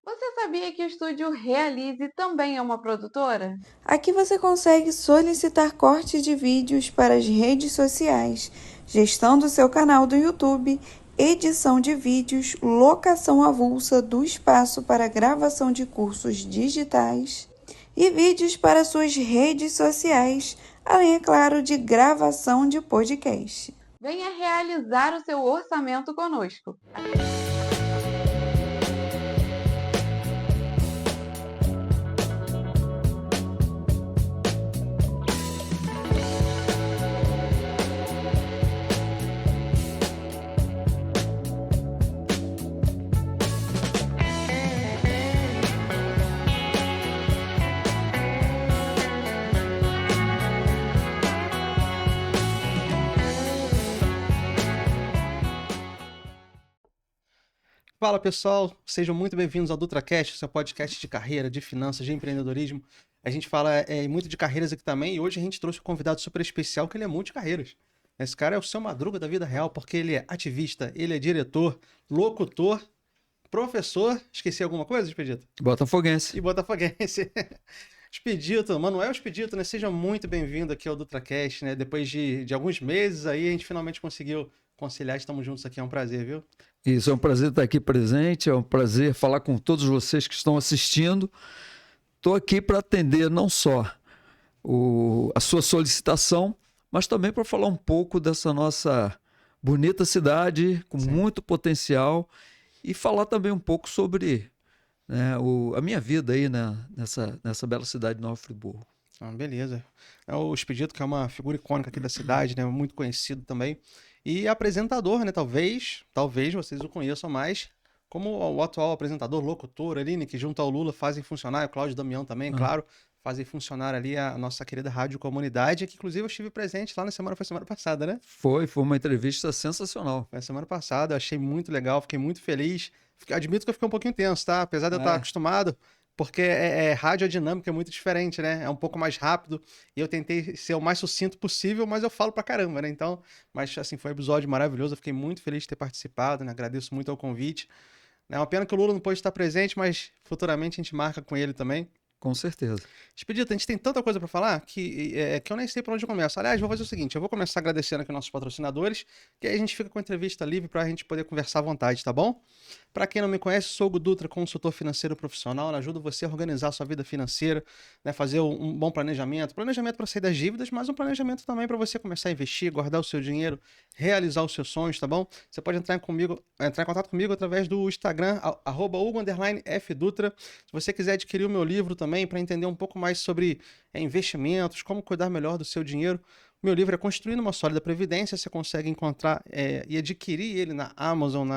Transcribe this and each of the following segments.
Você sabia que o Estúdio Realize também é uma produtora? Aqui você consegue solicitar cortes de vídeos para as redes sociais, gestão do seu canal do YouTube, edição de vídeos, locação avulsa do espaço para gravação de cursos digitais e vídeos para suas redes sociais, além, é claro, de gravação de podcast. Venha realizar o seu orçamento conosco. Fala pessoal, sejam muito bem-vindos ao DutraCast, seu podcast de carreira, de finanças, de empreendedorismo. A gente fala muito de carreiras aqui também e hoje a gente trouxe um convidado super especial que ele é multicarreiras. Esse cara é o seu Madruga da vida real porque ele é ativista, ele é diretor, locutor, professor, esqueci alguma coisa, Expedito? Botafoguense. E botafoguense. Expedito, Manuel Expedito, né? Seja muito bem-vindo aqui ao DutraCast, né? Depois de alguns meses aí a gente finalmente conseguiu conciliar, estamos juntos aqui, é um prazer, viu? Isso, é um prazer estar aqui presente, é um prazer falar com todos vocês que estão assistindo. Estou aqui para atender não só a sua solicitação, mas também para falar um pouco dessa nossa bonita cidade, com Sim. muito potencial, e falar também um pouco sobre, né, a minha vida aí, né, nessa bela cidade de Nova Friburgo. Ah, beleza. É o Expedito, que é uma figura icônica aqui da cidade, né? Muito conhecido também. E apresentador, né? Talvez vocês o conheçam mais como o atual apresentador, locutor ali, né? Que junto ao Lula fazem funcionar, o Cláudio Damião também, claro, fazem funcionar ali a nossa querida Rádio Comunidade, que inclusive eu estive presente lá foi semana passada, né? Foi uma entrevista sensacional. Foi semana passada, eu achei muito legal, fiquei muito feliz. Admito que eu fiquei um pouquinho tenso, tá? Apesar de eu estar acostumado, porque rádio, a dinâmica é muito diferente, né? É um pouco mais rápido e eu tentei ser o mais sucinto possível, mas eu falo pra caramba, né? Então, mas assim, foi um episódio maravilhoso, eu fiquei muito feliz de ter participado, né? Agradeço muito ao convite. É uma pena que o Lula não pôde estar presente, mas futuramente a gente marca com ele também. Com certeza. Expedito, a gente tem tanta coisa para falar que eu nem sei por onde eu começo. Aliás, vou fazer o seguinte, eu vou começar agradecendo aqui nossos patrocinadores, que aí a gente fica com a entrevista livre para a gente poder conversar à vontade, tá bom? Para quem não me conhece, sou o Hugo Dutra, consultor financeiro profissional, né? Ajudo você a organizar a sua vida financeira, né? Fazer um bom planejamento para sair das dívidas, mas um planejamento também para você começar a investir, guardar o seu dinheiro, realizar os seus sonhos, tá bom? Você pode entrar em contato comigo através do Instagram, @Hugo_FDutra. Se você quiser adquirir o meu livro também para entender um pouco mais sobre investimentos, como cuidar melhor do seu dinheiro, meu livro é Construindo uma Sólida Previdência. Você consegue encontrar e adquirir ele na Amazon,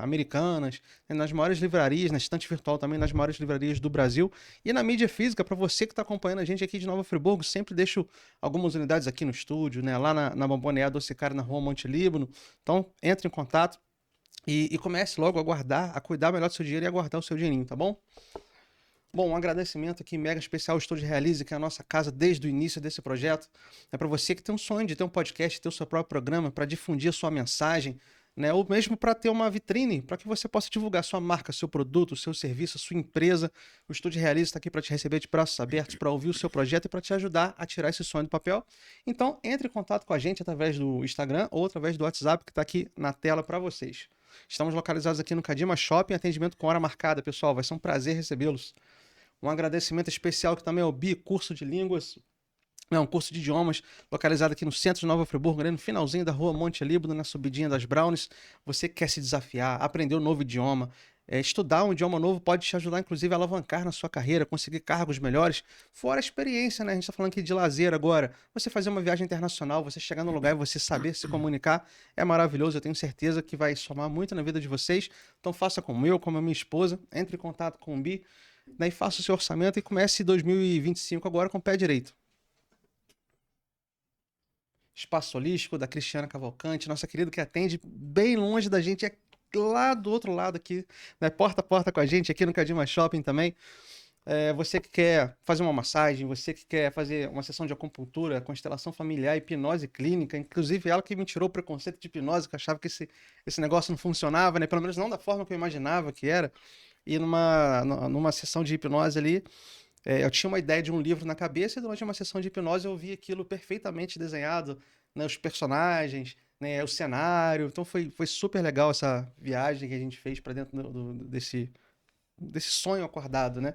Americanas, nas maiores livrarias, na estante virtual também, nas maiores livrarias do Brasil. E na mídia física, para você que está acompanhando a gente aqui de Nova Friburgo, sempre deixo algumas unidades aqui no estúdio, né? Lá na Bomboneira Docicária, na Rua Monte Líbano. Então, entre em contato e comece logo a guardar, a cuidar melhor do seu dinheiro e a guardar o seu dinheirinho, tá bom? Bom, um agradecimento aqui mega especial ao Estúdio Realize, que é a nossa casa desde o início desse projeto. É para você que tem um sonho de ter um podcast, ter o seu próprio programa, para difundir a sua mensagem, né? Ou mesmo para ter uma vitrine, para que você possa divulgar sua marca, seu produto, seu serviço, a sua empresa. O Estúdio Realize está aqui para te receber de braços abertos, para ouvir o seu projeto e para te ajudar a tirar esse sonho do papel. Então, entre em contato com a gente através do Instagram ou através do WhatsApp, que está aqui na tela para vocês. Estamos localizados aqui no Cadima Shopping, atendimento com hora marcada, pessoal. Vai ser um prazer recebê-los. Um agradecimento especial que também é o BI, curso de línguas, um curso de idiomas, localizado aqui no centro de Nova Friburgo, no finalzinho da Rua Monte Líbano, na subidinha das Brownies. Você quer se desafiar, aprender um novo idioma, estudar um idioma novo pode te ajudar, inclusive, a alavancar na sua carreira, conseguir cargos melhores, fora a experiência, né? A gente está falando aqui de lazer agora. Você fazer uma viagem internacional, você chegar no lugar e você saber se comunicar, é maravilhoso. Eu tenho certeza que vai somar muito na vida de vocês. Então faça como eu, como a minha esposa, entre em contato com o BI, daí faça o seu orçamento e comece 2025 agora com o pé direito. Espaço Holístico, da Cristiana Cavalcante, nossa querida que atende bem longe da gente, é lá do outro lado aqui, né? Porta a porta com a gente, aqui no Cadima Shopping também. Você que quer fazer uma massagem, você que quer fazer uma sessão de acupuntura, constelação familiar, hipnose clínica, inclusive ela que me tirou o preconceito de hipnose, que eu achava que esse negócio não funcionava, né? Pelo menos não da forma que eu imaginava que era. e numa sessão de hipnose ali, eu tinha uma ideia de um livro na cabeça e durante uma sessão de hipnose eu vi aquilo perfeitamente desenhado, né, os personagens, né, o cenário. Então foi super legal essa viagem que a gente fez para dentro desse sonho acordado, né?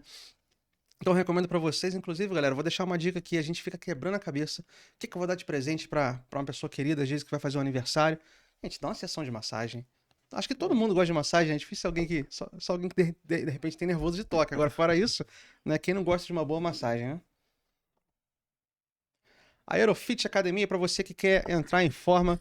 Então eu recomendo para vocês, inclusive, galera, eu vou deixar uma dica aqui, a gente fica quebrando a cabeça. O que que eu vou dar de presente para uma pessoa querida, às vezes que vai fazer um aniversário? Gente, dá uma sessão de massagem. Acho que todo mundo gosta de massagem, é difícil alguém que só alguém que de repente tem nervoso de toque. Agora, fora isso, né, quem não gosta de uma boa massagem, né? A Aerofit Academia, para você que quer entrar em forma.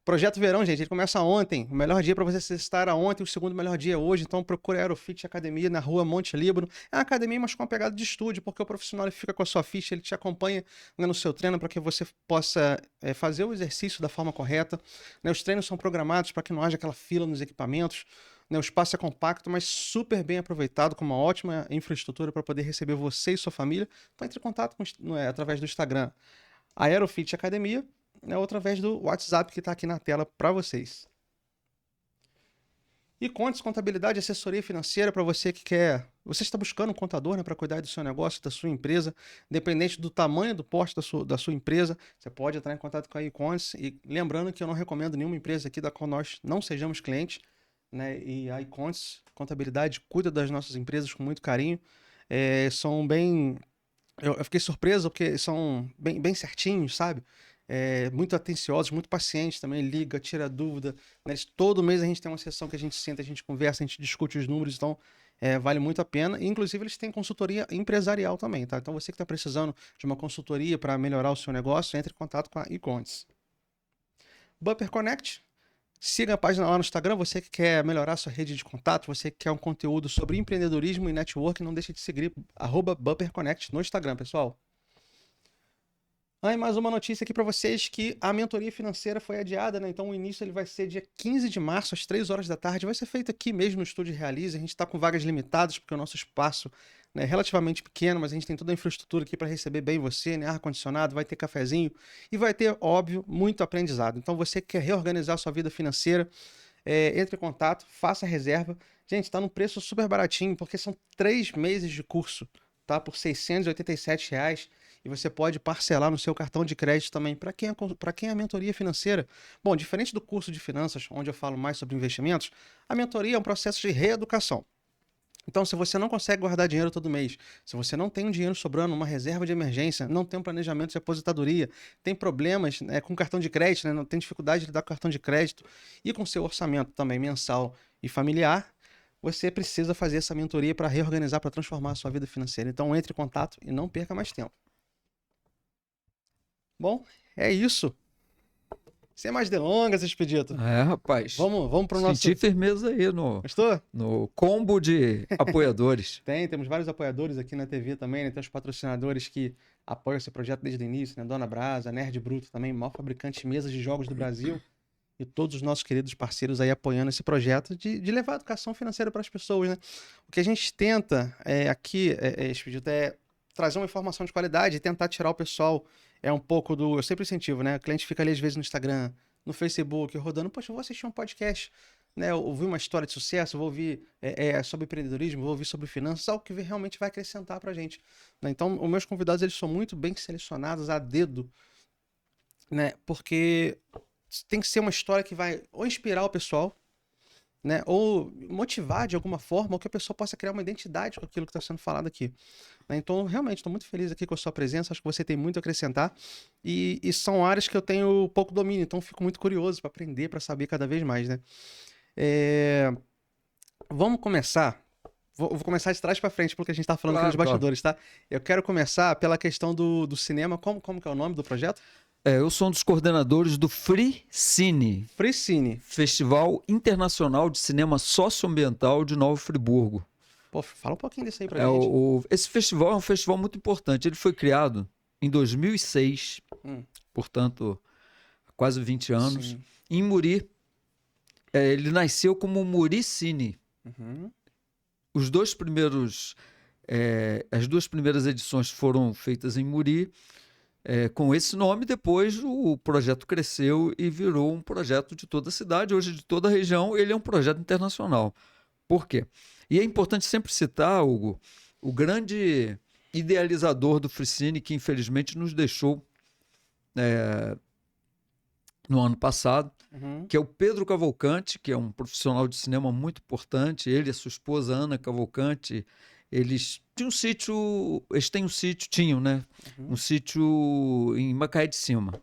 Projeto Verão, gente, ele começa ontem. O melhor dia para você estar era ontem, o segundo melhor dia é hoje. Então procure a Aerofit Academia na rua Monte Líbano. É uma academia, mas com uma pegada de estúdio, porque o profissional ele fica com a sua ficha, ele te acompanha, né, no seu treino para que você possa fazer o exercício da forma correta. Né, os treinos são programados para que não haja aquela fila nos equipamentos. Né, o espaço é compacto, mas super bem aproveitado, com uma ótima infraestrutura para poder receber você e sua família. Então entre em contato através do Instagram, a Aerofit Academia, né, ou através do WhatsApp que está aqui na tela para vocês. E Contes, contabilidade, assessoria financeira para você que quer. Você está buscando um contador, né, para cuidar do seu negócio, da sua empresa, independente do tamanho do porte da sua empresa, você pode entrar em contato com a iContes. E lembrando que eu não recomendo nenhuma empresa aqui da qual nós não sejamos clientes, né? E a iContes Contabilidade cuida das nossas empresas com muito carinho. São bem. Eu fiquei surpreso porque são bem certinhos, sabe? Muito atenciosos, muito pacientes também, liga, tira dúvida, né? Todo mês a gente tem uma sessão que a gente senta, a gente conversa, a gente discute os números, então vale muito a pena. E, inclusive, eles têm consultoria empresarial também, tá? Então, você que está precisando de uma consultoria para melhorar o seu negócio, entre em contato com a iContes. Bumper Connect, siga a página lá no Instagram, você que quer melhorar a sua rede de contato, você que quer um conteúdo sobre empreendedorismo e network, não deixe de seguir @BumperConnect no Instagram, pessoal. E mais uma notícia aqui para vocês que a mentoria financeira foi adiada, né? Então o início ele vai ser dia 15 de março, às 3 horas da tarde. Vai ser feito aqui mesmo no Estúdio Realize. A gente está com vagas limitadas, porque o nosso espaço, né, é relativamente pequeno, mas a gente tem toda a infraestrutura aqui para receber bem você, né? Ar-condicionado, vai ter cafezinho e vai ter, óbvio, muito aprendizado. Então você que quer reorganizar a sua vida financeira, entre em contato, faça a reserva. Gente, está num preço super baratinho, porque são 3 meses de curso, tá? Por R$ 687. E você pode parcelar no seu cartão de crédito também. Para quem é a mentoria financeira? Bom, diferente do curso de finanças, onde eu falo mais sobre investimentos, a mentoria é um processo de reeducação. Então, se você não consegue guardar dinheiro todo mês, se você não tem um dinheiro sobrando, uma reserva de emergência, não tem um planejamento de aposentadoria, tem problemas, né, com cartão de crédito, né, não tem dificuldade de lidar com cartão de crédito e com seu orçamento também mensal e familiar, você precisa fazer essa mentoria para reorganizar, para transformar a sua vida financeira. Então, entre em contato e não perca mais tempo. Bom, é isso. Sem mais delongas, Expedito. Rapaz. Vamos pro nosso... Senti firmeza aí Gostou? no combo de apoiadores. Temos vários apoiadores aqui na TV também, né? Tem os patrocinadores que apoiam esse projeto desde o início, né? Dona Brasa, Nerd Bruto também, maior fabricante de mesas de jogos do Brasil. E todos os nossos queridos parceiros aí apoiando esse projeto de levar a educação financeira para as pessoas, né? O que a gente tenta aqui, Expedito, é trazer uma informação de qualidade e tentar tirar o pessoal um pouco do... Eu sempre incentivo, né? O cliente fica ali às vezes no Instagram, no Facebook, rodando, poxa, eu vou assistir um podcast, né? Eu ouvir uma história de sucesso, vou ouvir sobre empreendedorismo, vou ouvir sobre finanças, algo que realmente vai acrescentar pra gente, né? Então, os meus convidados, eles são muito bem selecionados a dedo, né? Porque tem que ser uma história que vai ou inspirar o pessoal, né? Ou motivar de alguma forma, ou que a pessoa possa criar uma identidade com aquilo que está sendo falado aqui. Então, realmente, estou muito feliz aqui com a sua presença, acho que você tem muito a acrescentar, e são áreas que eu tenho pouco domínio, então fico muito curioso para aprender, para saber cada vez mais, né? Vamos começar, vou começar de trás para frente, porque a gente está falando aqui nos bastidores, tá? Eu quero começar pela questão do cinema, como que é o nome do projeto? Eu sou um dos coordenadores do Free Cine. Free Cine. Festival Internacional de Cinema Socioambiental de Nova Friburgo. Pô, fala um pouquinho desse aí pra gente. Esse festival é um festival muito importante. Ele foi criado em 2006, portanto, há quase 20 anos, Sim. em Muri. Ele nasceu como Muri Cine. Uhum. As duas primeiras edições foram feitas em Muri, com esse nome. Depois o projeto cresceu e virou um projeto de toda a cidade, hoje de toda a região. Ele é um projeto internacional. Por quê? E é importante sempre citar, Hugo, o grande idealizador do Fricine, que infelizmente nos deixou no ano passado, que é o Pedro Cavalcante, que é um profissional de cinema muito importante. Ele e a sua esposa Ana Cavalcante, eles têm um sítio, tinham, né? Um sítio em Macaé de Cima.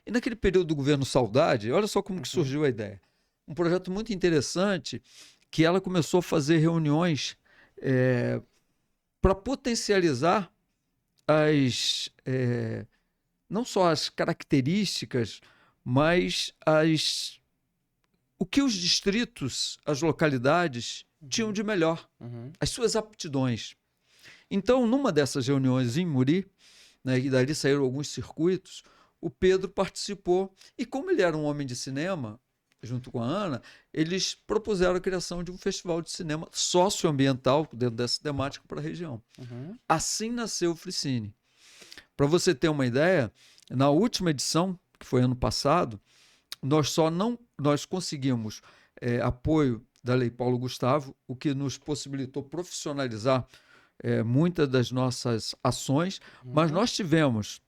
E naquele período do governo Saudade, olha só como que surgiu a ideia. Um projeto muito interessante, que ela começou a fazer reuniões para potencializar não só as características, mas o que os distritos, as localidades, tinham de melhor, as suas aptidões. Então, numa dessas reuniões em Muri, né, e dali saíram alguns circuitos, o Pedro participou, e como ele era um homem de cinema, junto com a Ana, eles propuseram a criação de um festival de cinema socioambiental dentro dessa temática para a região. Assim nasceu o Fricine. Para você ter uma ideia, na última edição, que foi ano passado, nós conseguimos apoio da Lei Paulo Gustavo, o que nos possibilitou profissionalizar muitas das nossas ações, mas nós tivemos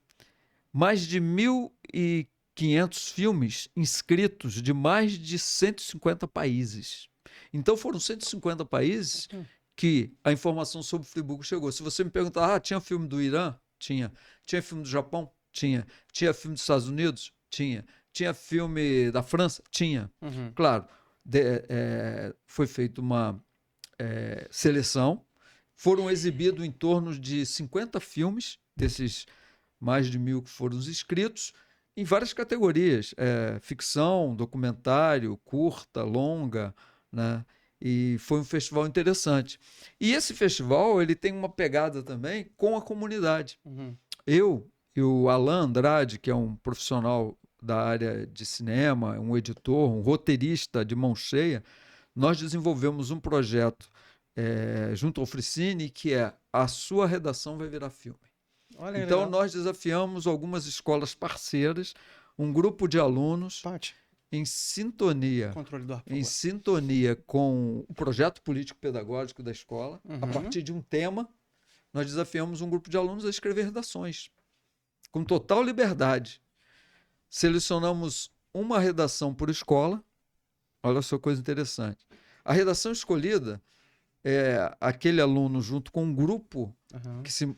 mais de 1.500 filmes inscritos de mais de 150 países. Então foram 150 países que a informação sobre o Friburgo chegou. Se você me perguntar, tinha filme do Irã? Tinha. Tinha filme do Japão? Tinha. Tinha filme dos Estados Unidos? Tinha. Tinha filme da França? Tinha. Claro, foi feita uma seleção, foram exibidos em torno de 50 filmes, desses mais de 1.000 que foram inscritos, em várias categorias, ficção, documentário, curta, longa, né? E foi um festival interessante. E esse festival ele tem uma pegada também com a comunidade. Eu e o Alan Andrade, que é um profissional da área de cinema, um editor, um roteirista de mão cheia, nós desenvolvemos um projeto junto ao Fricine, que é A Sua Redação Vai Virar Filme. Olha, então, legal. nós desafiamos algumas escolas parceiras, um grupo de alunos em sintonia com o projeto político-pedagógico da escola. A partir de um tema, nós desafiamos um grupo de alunos a escrever redações, com total liberdade. Selecionamos uma redação por escola. Olha só, coisa interessante. A redação escolhida é aquele aluno junto com um grupo que se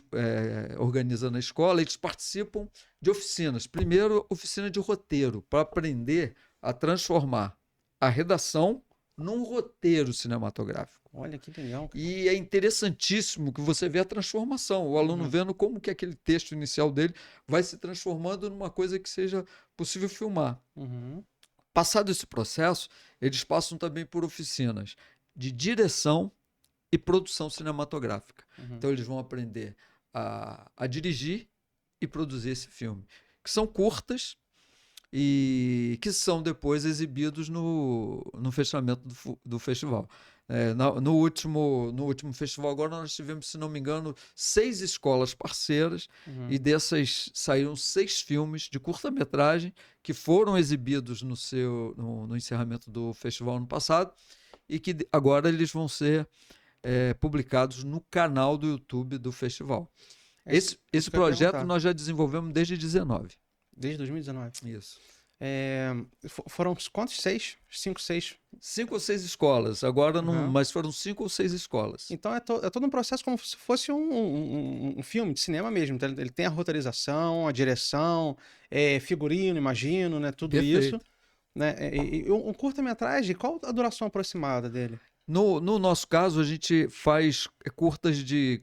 organiza na escola. Eles participam de oficinas. Primeiro, oficina de roteiro, para aprender a transformar a redação num roteiro cinematográfico. Olha que legal. E é interessantíssimo que você vê a transformação, o aluno vendo como que aquele texto inicial dele vai se transformando numa coisa que seja possível filmar. Passado esse processo, eles passam também por oficinas de direção e produção cinematográfica. Então eles vão aprender a dirigir e produzir esse filme, que são curtas e que são depois exibidos no fechamento do festival. No último festival agora nós tivemos, se não me engano, 6 escolas parceiras e dessas saíram 6 filmes de curta-metragem que foram exibidos no encerramento do festival ano passado e que agora eles vão ser publicados no canal do YouTube do festival. Esse projeto nós já desenvolvemos desde 2019. Desde 2019? Isso. Foram quantos? 6? 5, 6? 5 ou 6 escolas. Agora não, mas foram 5 ou 6 escolas. Então é todo um processo como se fosse um filme de cinema mesmo. Então, ele tem a roteirização, a direção, figurino, imagino, né? Tudo Perfeito. isso. Né? E um curta-metragem, qual a duração aproximada dele? No nosso caso, a gente faz curtas de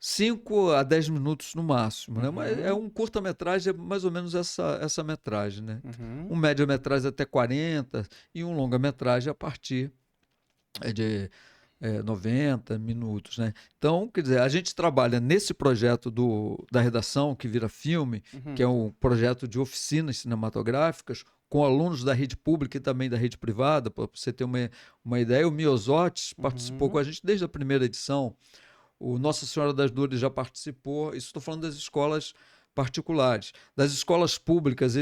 5 a 10 minutos no máximo, né? Mas é um curta-metragem, é mais ou menos essa metragem, né? Um média-metragem até 40 e um longa-metragem a partir de 90 minutos, né? Então, quer dizer, a gente trabalha nesse projeto da redação, que vira filme, que é um projeto de oficinas cinematográficas, com alunos da rede pública e também da rede privada, para você ter uma ideia. O Miosotes participou com a gente desde a primeira edição. O Nossa Senhora das Dores já participou. Isso estou falando das escolas particulares. Das escolas públicas,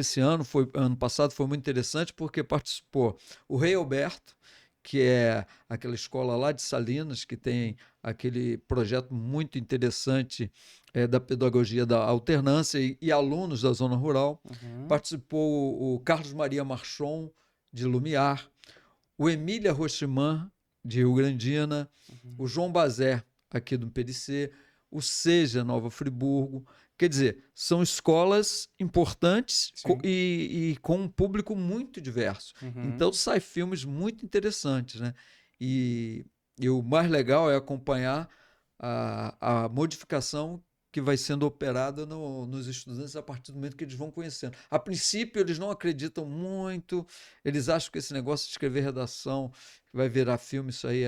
ano passado, foi muito interessante porque participou o Rei Alberto, que é aquela escola lá de Salinas, que tem aquele projeto muito interessante da pedagogia da alternância e alunos da zona rural. Participou o Carlos Maria Marchon, de Lumiar, o Emília Rochimã, de Rio Grandina, o João Bazé, aqui do PDC, o Seja, Nova Friburgo. Quer dizer, são escolas importantes e com um público muito diverso. Então, saem filmes muito interessantes, né? E o mais legal é acompanhar a modificação que vai sendo operada nos estudantes a partir do momento que eles vão conhecendo. A princípio, eles não acreditam muito, eles acham que esse negócio de escrever redação que vai virar filme, isso aí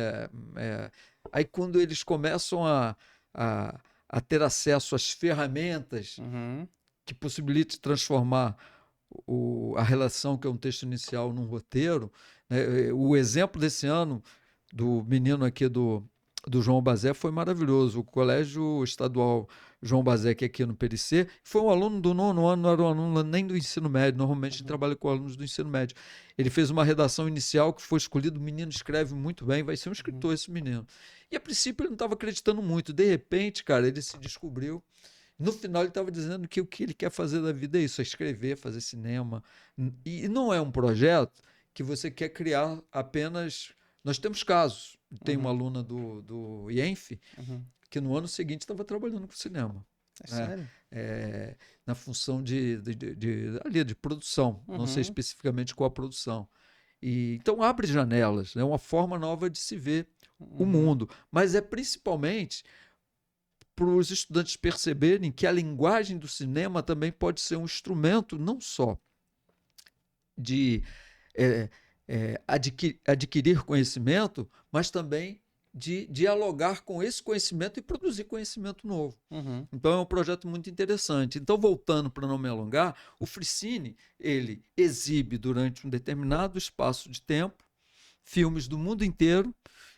Aí, quando eles começam a ter acesso às ferramentas que possibilitem transformar a relação, que é um texto inicial, num roteiro, né? O exemplo desse ano do menino aqui do João Bazé foi maravilhoso. O Colégio Estadual João Bazé, que é aqui no PDC, foi um aluno do 9º ano, não era um aluno nem do ensino médio. Normalmente a gente trabalha com alunos do ensino médio. Ele fez uma redação inicial que foi escolhido. O menino escreve muito bem, vai ser um escritor esse menino. E a princípio ele não estava acreditando muito. De repente, cara, ele se descobriu. No final ele estava dizendo que o que ele quer fazer da vida é isso, é escrever, fazer cinema. E não é um projeto que você quer criar apenas... Nós temos casos. Tem uma aluna do IENF que no ano seguinte estava trabalhando com cinema. Sério? Na função de produção, não sei especificamente qual a produção. Então abre janelas, é uma forma nova de se ver o mundo, mas é principalmente para os estudantes perceberem que a linguagem do cinema também pode ser um instrumento não só de adquirir conhecimento, mas também de dialogar com esse conhecimento e produzir conhecimento novo. Então é um projeto muito interessante. Então, voltando para não me alongar, o Fricine, ele exibe durante um determinado espaço de tempo filmes do mundo inteiro,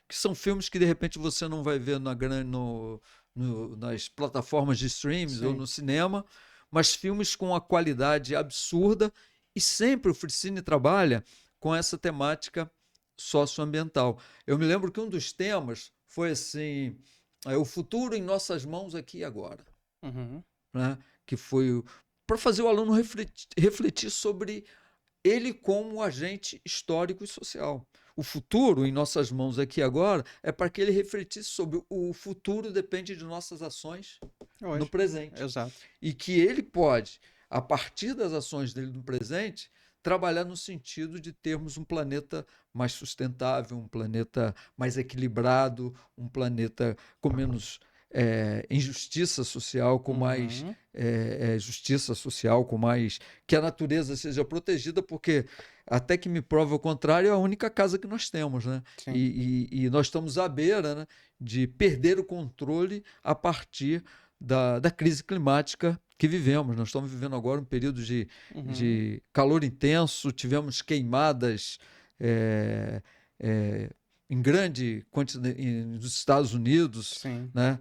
que são filmes que de repente você não vai ver nas plataformas de streams ou no cinema, mas filmes com uma qualidade absurda, e sempre o Fricine trabalha com essa temática socioambiental. Eu me lembro que um dos temas foi assim, o futuro em nossas mãos aqui e agora, né? Que foi para fazer o aluno refletir sobre ele como agente histórico e social. O futuro em nossas mãos aqui e agora é para que ele refletisse sobre o futuro depende de nossas ações Hoje. No presente. Exato. E que ele pode, a partir das ações dele no presente, trabalhar no sentido de termos um planeta mais sustentável, um planeta mais equilibrado, um planeta com menos injustiça social, com mais justiça social, com mais... que a natureza seja protegida, porque até que me prove o contrário, é a única casa que nós temos, né? E nós estamos à beira, né, de perder o controle a partir da crise climática que vivemos. Nós estamos vivendo agora um período de calor intenso, tivemos queimadas em grande quantidade nos Estados Unidos, né?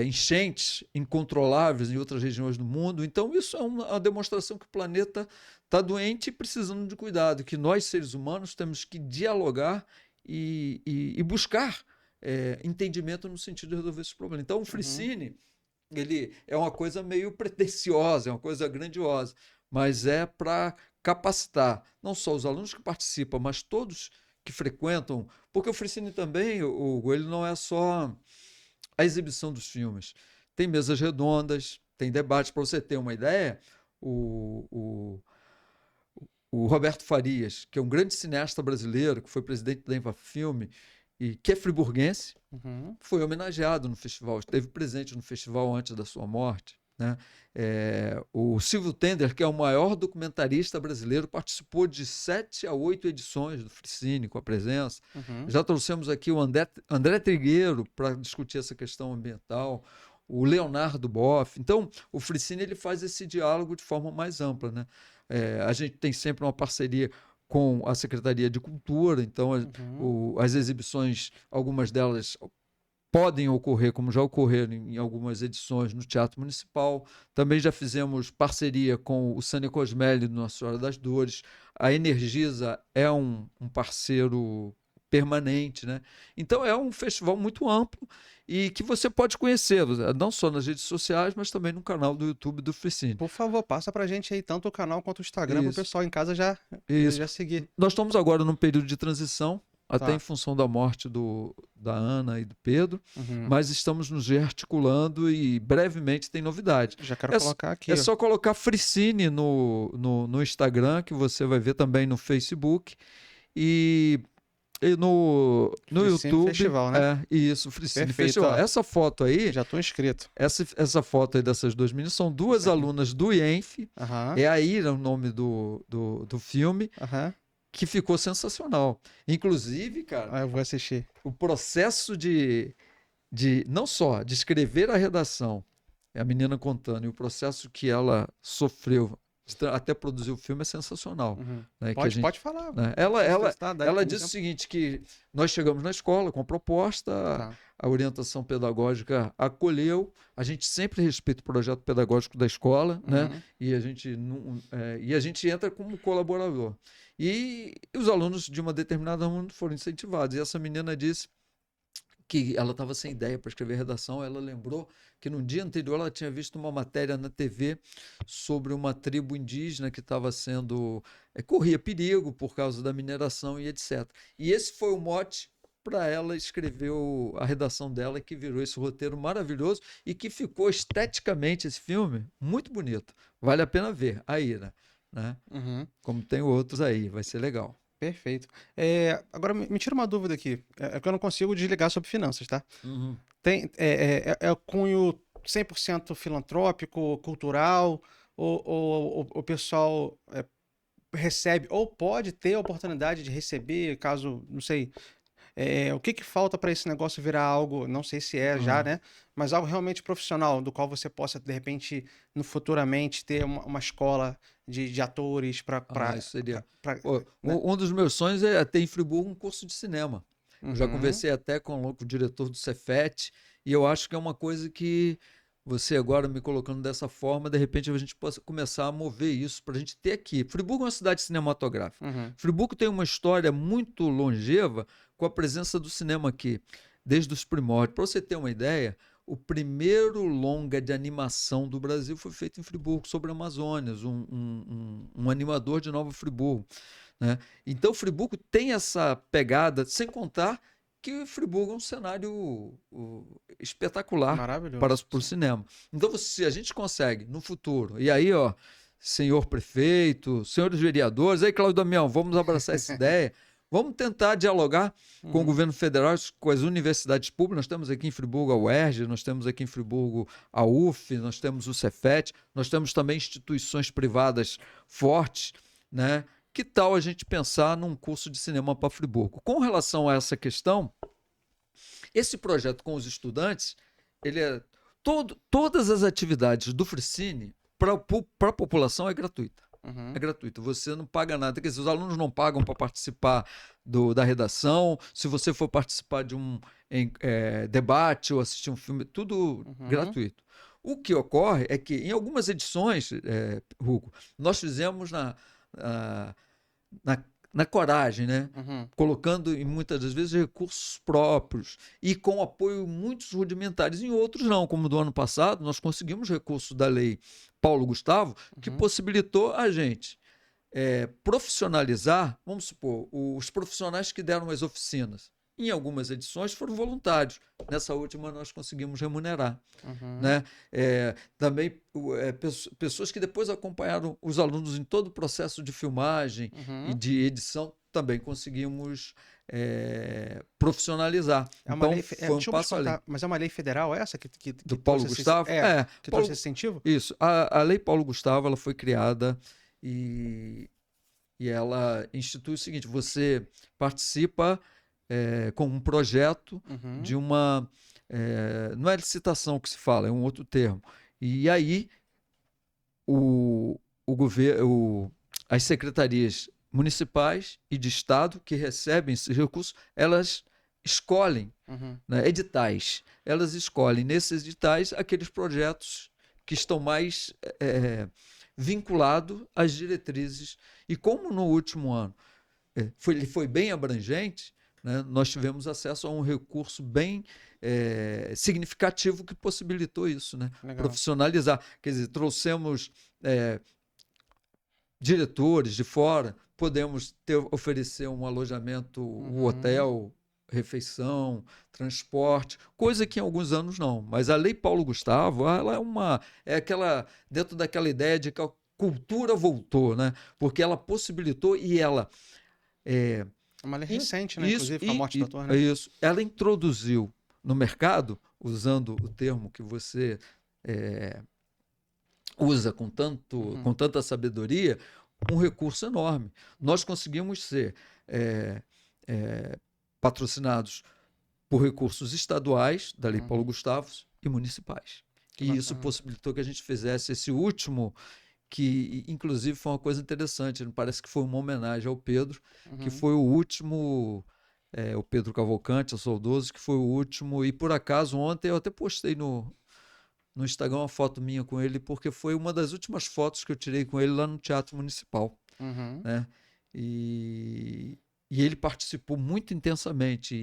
Enchentes incontroláveis em outras regiões do mundo. Então, isso é uma demonstração que o planeta está doente e precisando de cuidado, que nós, seres humanos, temos que dialogar e buscar entendimento no sentido de resolver esse problema. Então, o Fricine, ele é uma coisa meio pretensiosa, é uma coisa grandiosa, mas é para capacitar não só os alunos que participam, mas todos que frequentam, porque o Fricine também, Hugo, ele não é só a exibição dos filmes. Tem mesas redondas, tem debates. Para você ter uma ideia, o Roberto Farias, que é um grande cineasta brasileiro, que foi presidente da Infrafilme, e que é friburguense, foi homenageado no festival, esteve presente no festival antes da sua morte, né? O Silvio Tender, que é o maior documentarista brasileiro, participou de 7 a 8 edições do Fricine com a presença. Já trouxemos aqui o André Trigueiro para discutir essa questão ambiental, o Leonardo Boff. Então, o Fricine ele faz esse diálogo de forma mais ampla, né? A gente tem sempre uma parceria com a Secretaria de Cultura, então as exibições, algumas delas podem ocorrer, como já ocorreram em algumas edições no Teatro Municipal. Também já fizemos parceria com o Sânia Cosmelli no Nossa Senhora das Dores. A Energisa é um parceiro permanente, né? Então é um festival muito amplo e que você pode conhecer, não só nas redes sociais, mas também no canal do YouTube do Fricine. Por favor, passa pra gente aí tanto o canal quanto o Instagram pro Isso. pessoal em casa já Isso. seguir. Nós estamos agora num período de transição, até Tá. em função da morte da Ana e do Pedro, Uhum. mas estamos nos rearticulando e brevemente tem novidade. Já quero colocar aqui. É ó. só colocar Fricine no Instagram, que você vai ver também no Facebook. E no Fricine YouTube. Festival, né? Isso, Fricine Perfeito, Festival. ó. Essa foto aí, Já tô inscrito. essa foto aí dessas duas meninas, são duas alunas do IENF. Aham. É a Ira o nome do filme, Aham. que ficou sensacional. Inclusive, cara, Ah, eu vou assistir. o processo de não só de escrever a redação, é a menina contando, e o processo que ela sofreu até produzir o filme é sensacional. Uhum. Né? Que a gente, Pode falar. né? Tá, dá Ela tempo. disse o seguinte, que nós chegamos na escola com a proposta, Tá. a orientação pedagógica acolheu, a gente sempre respeita o projeto pedagógico da escola, né? Uhum. E a gente entra como colaborador. E os alunos de uma determinada ramo foram incentivados. E essa menina disse que ela estava sem ideia para escrever redação. Ela lembrou que no dia anterior ela tinha visto uma matéria na TV sobre uma tribo indígena que estava sendo... corria perigo por causa da mineração e etc. E esse foi o mote para ela escrever a redação dela, que virou esse roteiro maravilhoso e que ficou esteticamente, esse filme, muito bonito. Vale a pena ver, a Ira, né? Uhum. Como tem outros aí, vai ser legal. Perfeito. Agora, me tira uma dúvida aqui. É que eu não consigo desligar sobre finanças, tá? É cunho 100% filantrópico, cultural, ou o pessoal recebe, ou pode ter a oportunidade de receber, caso, não sei, o que falta para esse negócio virar algo, não sei se é já, né? Mas algo realmente profissional, do qual você possa, de repente, futuramente, ter uma escola de atores para... Isso seria... né? Um dos meus sonhos é ter em Friburgo um curso de cinema. Eu já Uhum. conversei até com o diretor do Cefet, e eu acho que é uma coisa que você agora me colocando dessa forma, de repente a gente possa começar a mover isso para a gente ter aqui. Friburgo é uma cidade cinematográfica. Uhum. Friburgo tem uma história muito longeva com a presença do cinema aqui, desde os primórdios. Para você ter uma ideia, o primeiro longa de animação do Brasil foi feito em Friburgo, sobre a Amazônia, um animador de Nova Friburgo. Né? Então, Friburgo tem essa pegada, sem contar que Friburgo é um cenário espetacular para o cinema. Então, se a gente consegue, no futuro, e aí, ó, senhor prefeito, senhores vereadores, aí, Cláudio Damião, vamos abraçar essa ideia, vamos tentar dialogar com o governo federal, com as universidades públicas. Nós temos aqui em Friburgo a UERJ, nós temos aqui em Friburgo a UF, nós temos o Cefet, nós temos também instituições privadas fortes, né? Que tal a gente pensar num curso de cinema para Friburgo? Com relação a essa questão, esse projeto com os estudantes, ele todas as atividades do Fricine para a população é gratuita. Uhum. É gratuito, você não paga nada. Quer dizer, os alunos não pagam para participar da redação. Se você for participar de um debate ou assistir um filme, tudo gratuito. O que ocorre é que em algumas edições, Hugo, nós fizemos na coragem, né? Uhum. Colocando em muitas das vezes recursos próprios e com apoio muitos rudimentares. Em outros não, como do ano passado, nós conseguimos recurso da lei Paulo Gustavo, que possibilitou a gente profissionalizar, vamos supor, os profissionais que deram as oficinas. Em algumas edições foram voluntários. Nessa última nós conseguimos remunerar. Né? Também pessoas que depois acompanharam os alunos em todo o processo de filmagem e de edição, também conseguimos profissionalizar. Foi um passo além. Mas é uma lei federal essa do Paulo Gustavo? Que trouxe esse incentivo? Isso. A lei Paulo Gustavo, ela foi criada e ela institui o seguinte: você participa com um projeto de uma... não é licitação que se fala, é um outro termo. E aí o governo, as secretarias municipais e de estado que recebem esses recursos, elas escolhem né, editais. Elas escolhem nesses editais aqueles projetos que estão mais vinculados às diretrizes. E como no último ano ele foi bem abrangente, né, nós tivemos acesso a um recurso bem significativo que possibilitou isso, né? Legal. Profissionalizar. Quer dizer, trouxemos diretores de fora, podemos oferecer um alojamento, um hotel, refeição, transporte, coisa que em alguns anos não. Mas a Lei Paulo Gustavo, ela é aquela, dentro daquela ideia de que a cultura voltou, né? Porque ela possibilitou e ela É uma lei recente, né? isso, Inclusive, com a morte do ator, né? isso. Ela introduziu no mercado, usando o termo que você usa com tanta sabedoria, um recurso enorme. Nós conseguimos ser patrocinados por recursos estaduais, da Lei Paulo Gustavo, e municipais. E isso possibilitou que a gente fizesse esse último, que inclusive foi uma coisa interessante, parece que foi uma homenagem ao Pedro, que foi o último, o Pedro Cavalcante, o saudoso, que foi o último, e por acaso ontem eu até postei no Instagram uma foto minha com ele, porque foi uma das últimas fotos que eu tirei com ele lá no Teatro Municipal, né? E ele participou muito intensamente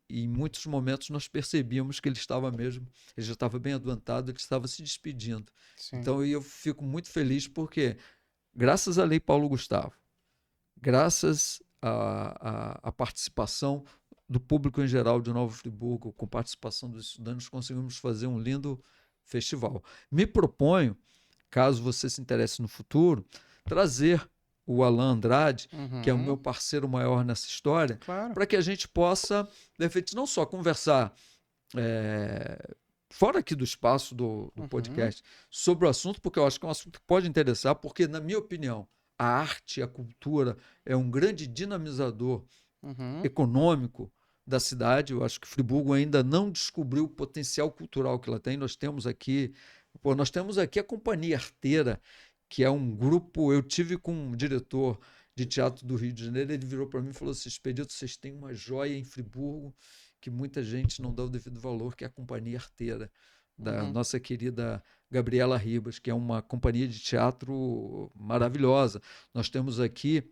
e em muitos momentos nós percebíamos que ele já estava bem adoentado, ele estava se despedindo. Sim. Então eu fico muito feliz porque, graças à Lei Paulo Gustavo, graças à participação do público em geral de Nova Friburgo, com participação dos estudantes, conseguimos fazer um lindo festival. Me proponho, caso você se interesse no futuro, trazer o Alan Andrade, que é o meu parceiro maior nessa história, Claro. para que a gente possa, de repente, não só conversar fora aqui do espaço do podcast sobre o assunto, porque eu acho que é um assunto que pode interessar, porque, na minha opinião, a arte, a cultura é um grande dinamizador econômico da cidade. Eu acho que Friburgo ainda não descobriu o potencial cultural que ela tem. Nós temos aqui a Companhia Arteira, que é um grupo. Eu tive com um diretor de teatro do Rio de Janeiro, ele virou para mim e falou assim: Expedito, vocês têm uma joia em Friburgo que muita gente não dá o devido valor, que é a Companhia Arteira, da nossa querida Gabriela Ribas, que é uma companhia de teatro maravilhosa. Nós temos aqui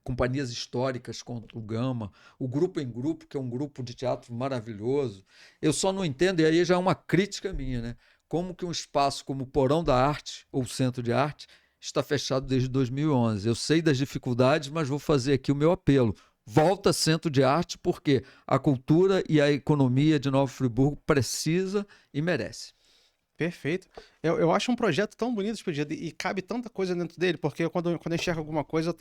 companhias históricas contra o Gama, o Grupo em Grupo, que é um grupo de teatro maravilhoso. Eu só não entendo, e aí já é uma crítica minha, né? Como que um espaço como o Porão da Arte, ou Centro de Arte, está fechado desde 2011. Eu sei das dificuldades, mas vou fazer aqui o meu apelo. Volta Centro de Arte, porque a cultura e a economia de Nova Friburgo precisa e merece. Perfeito. Eu acho um projeto tão bonito, Expedito, e cabe tanta coisa dentro dele, porque quando eu enxergo alguma coisa,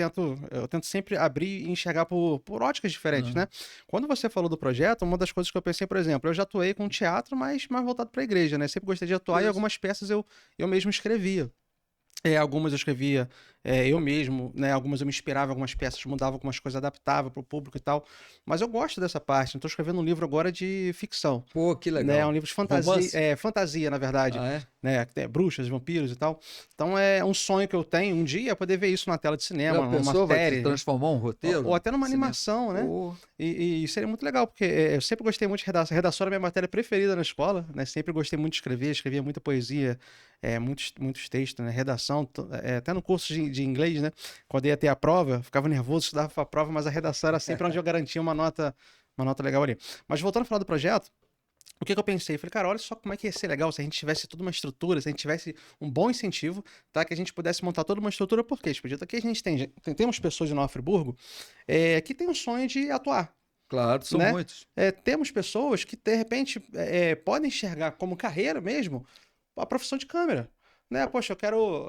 eu tento sempre abrir e enxergar por óticas diferentes, né? Quando você falou do projeto, uma das coisas que eu pensei, por exemplo, eu já atuei com teatro, mas mais voltado para a igreja, né? Sempre gostei de atuar e algumas peças eu mesmo escrevia. Algumas eu escrevia eu mesmo, né? Algumas eu me inspirava em algumas peças, mudava algumas coisas, adaptava para o público e tal. Mas eu gosto dessa parte. Estou escrevendo um livro agora de ficção. Pô, que legal. Né? É um livro de fantasia. Romance? Fantasia, na verdade. Ah, é? Né? Tem bruxas, vampiros e tal. Então é um sonho que eu tenho um dia poder ver isso na tela de cinema, Já numa pensou, vai série. se transformar um roteiro? Ou até numa Cinema? animação, né? Pô. E seria muito legal, porque eu sempre gostei muito de redação. Redação era a minha matéria preferida na escola, né? Sempre gostei muito de escrever, escrevia muita poesia, muitos textos, né? Redação, até no curso de inglês, né? Quando ia ter a prova, eu ficava nervoso, estudava para a prova, mas a redação era sempre onde eu garantia uma nota legal ali. Mas voltando a falar do projeto, o que eu pensei? Eu falei, cara, olha só como é que ia ser legal se a gente tivesse toda uma estrutura, se a gente tivesse um bom incentivo, tá? Que a gente pudesse montar toda uma estrutura, porque, Expedito, aqui a gente temos pessoas em Nova Friburgo que tem um sonho de atuar. Claro, são né? muitos. Temos pessoas que, de repente, podem enxergar como carreira mesmo a profissão de câmera. Né? Poxa, eu quero.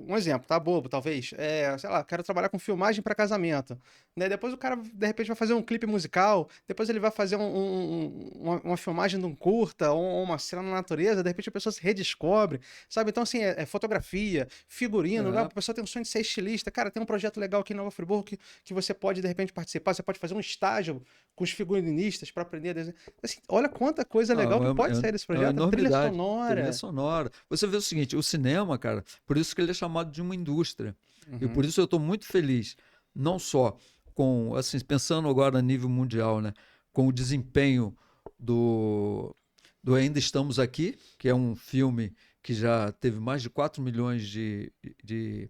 Um exemplo, tá bobo, talvez. Sei lá, quero trabalhar com filmagem para casamento. Né? Depois o cara, de repente, vai fazer um clipe musical. Depois ele vai fazer uma filmagem de um curta ou uma cena na natureza. De repente a pessoa se redescobre. Sabe? Então, assim, fotografia, figurino. Né? A pessoa tem um sonho de ser estilista. Cara, tem um projeto legal aqui em Nova Friburgo que você pode, de repente, participar. Você pode fazer um estágio com os figurinistas para aprender a desenhar. Assim, olha quanta coisa legal que pode sair desse projeto. Trilha sonora. Você vê o seguinte, o cinema, cara, por isso que ele é chamado de uma indústria. E por isso eu estou muito feliz, não só com, assim, pensando agora a nível mundial, né, com o desempenho do Ainda Estamos Aqui, que é um filme que já teve mais de 4 milhões de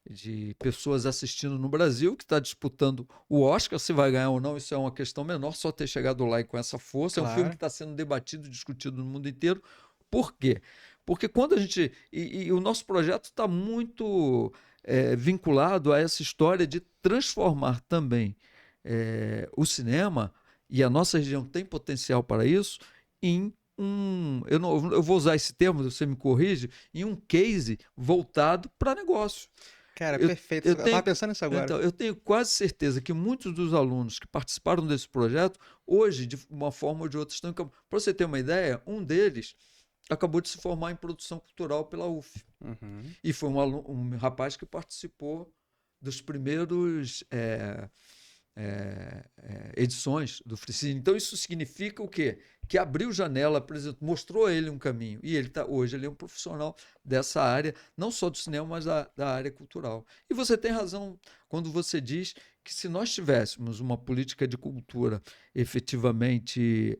de pessoas assistindo no Brasil, que está disputando o Oscar. Se vai ganhar ou não, isso é uma questão menor, só ter chegado lá e com essa força. É um filme Claro. que está sendo debatido e discutido no mundo inteiro. Por quê? Porque quando a gente. E o nosso projeto está muito vinculado a essa história de transformar também o cinema, e a nossa região tem potencial para isso, em eu vou usar esse termo, você me corrige, em um case voltado para negócio. Cara, Eu- perfeito. eu Eu tenho- tava pensando nisso agora. Então, eu tenho quase certeza que muitos dos alunos que participaram desse projeto, hoje, de uma forma ou de outra, estão em campo. Para você ter uma ideia, um deles acabou de se formar em produção cultural pela UF. Uhum. E foi um rapaz que participou dos primeiros edições do Freecine. Então, isso significa o quê? Que abriu janela, apresentou, mostrou a ele um caminho. E hoje ele é um profissional dessa área, não só do cinema, mas da área cultural. E você tem razão quando você diz que se nós tivéssemos uma política de cultura efetivamente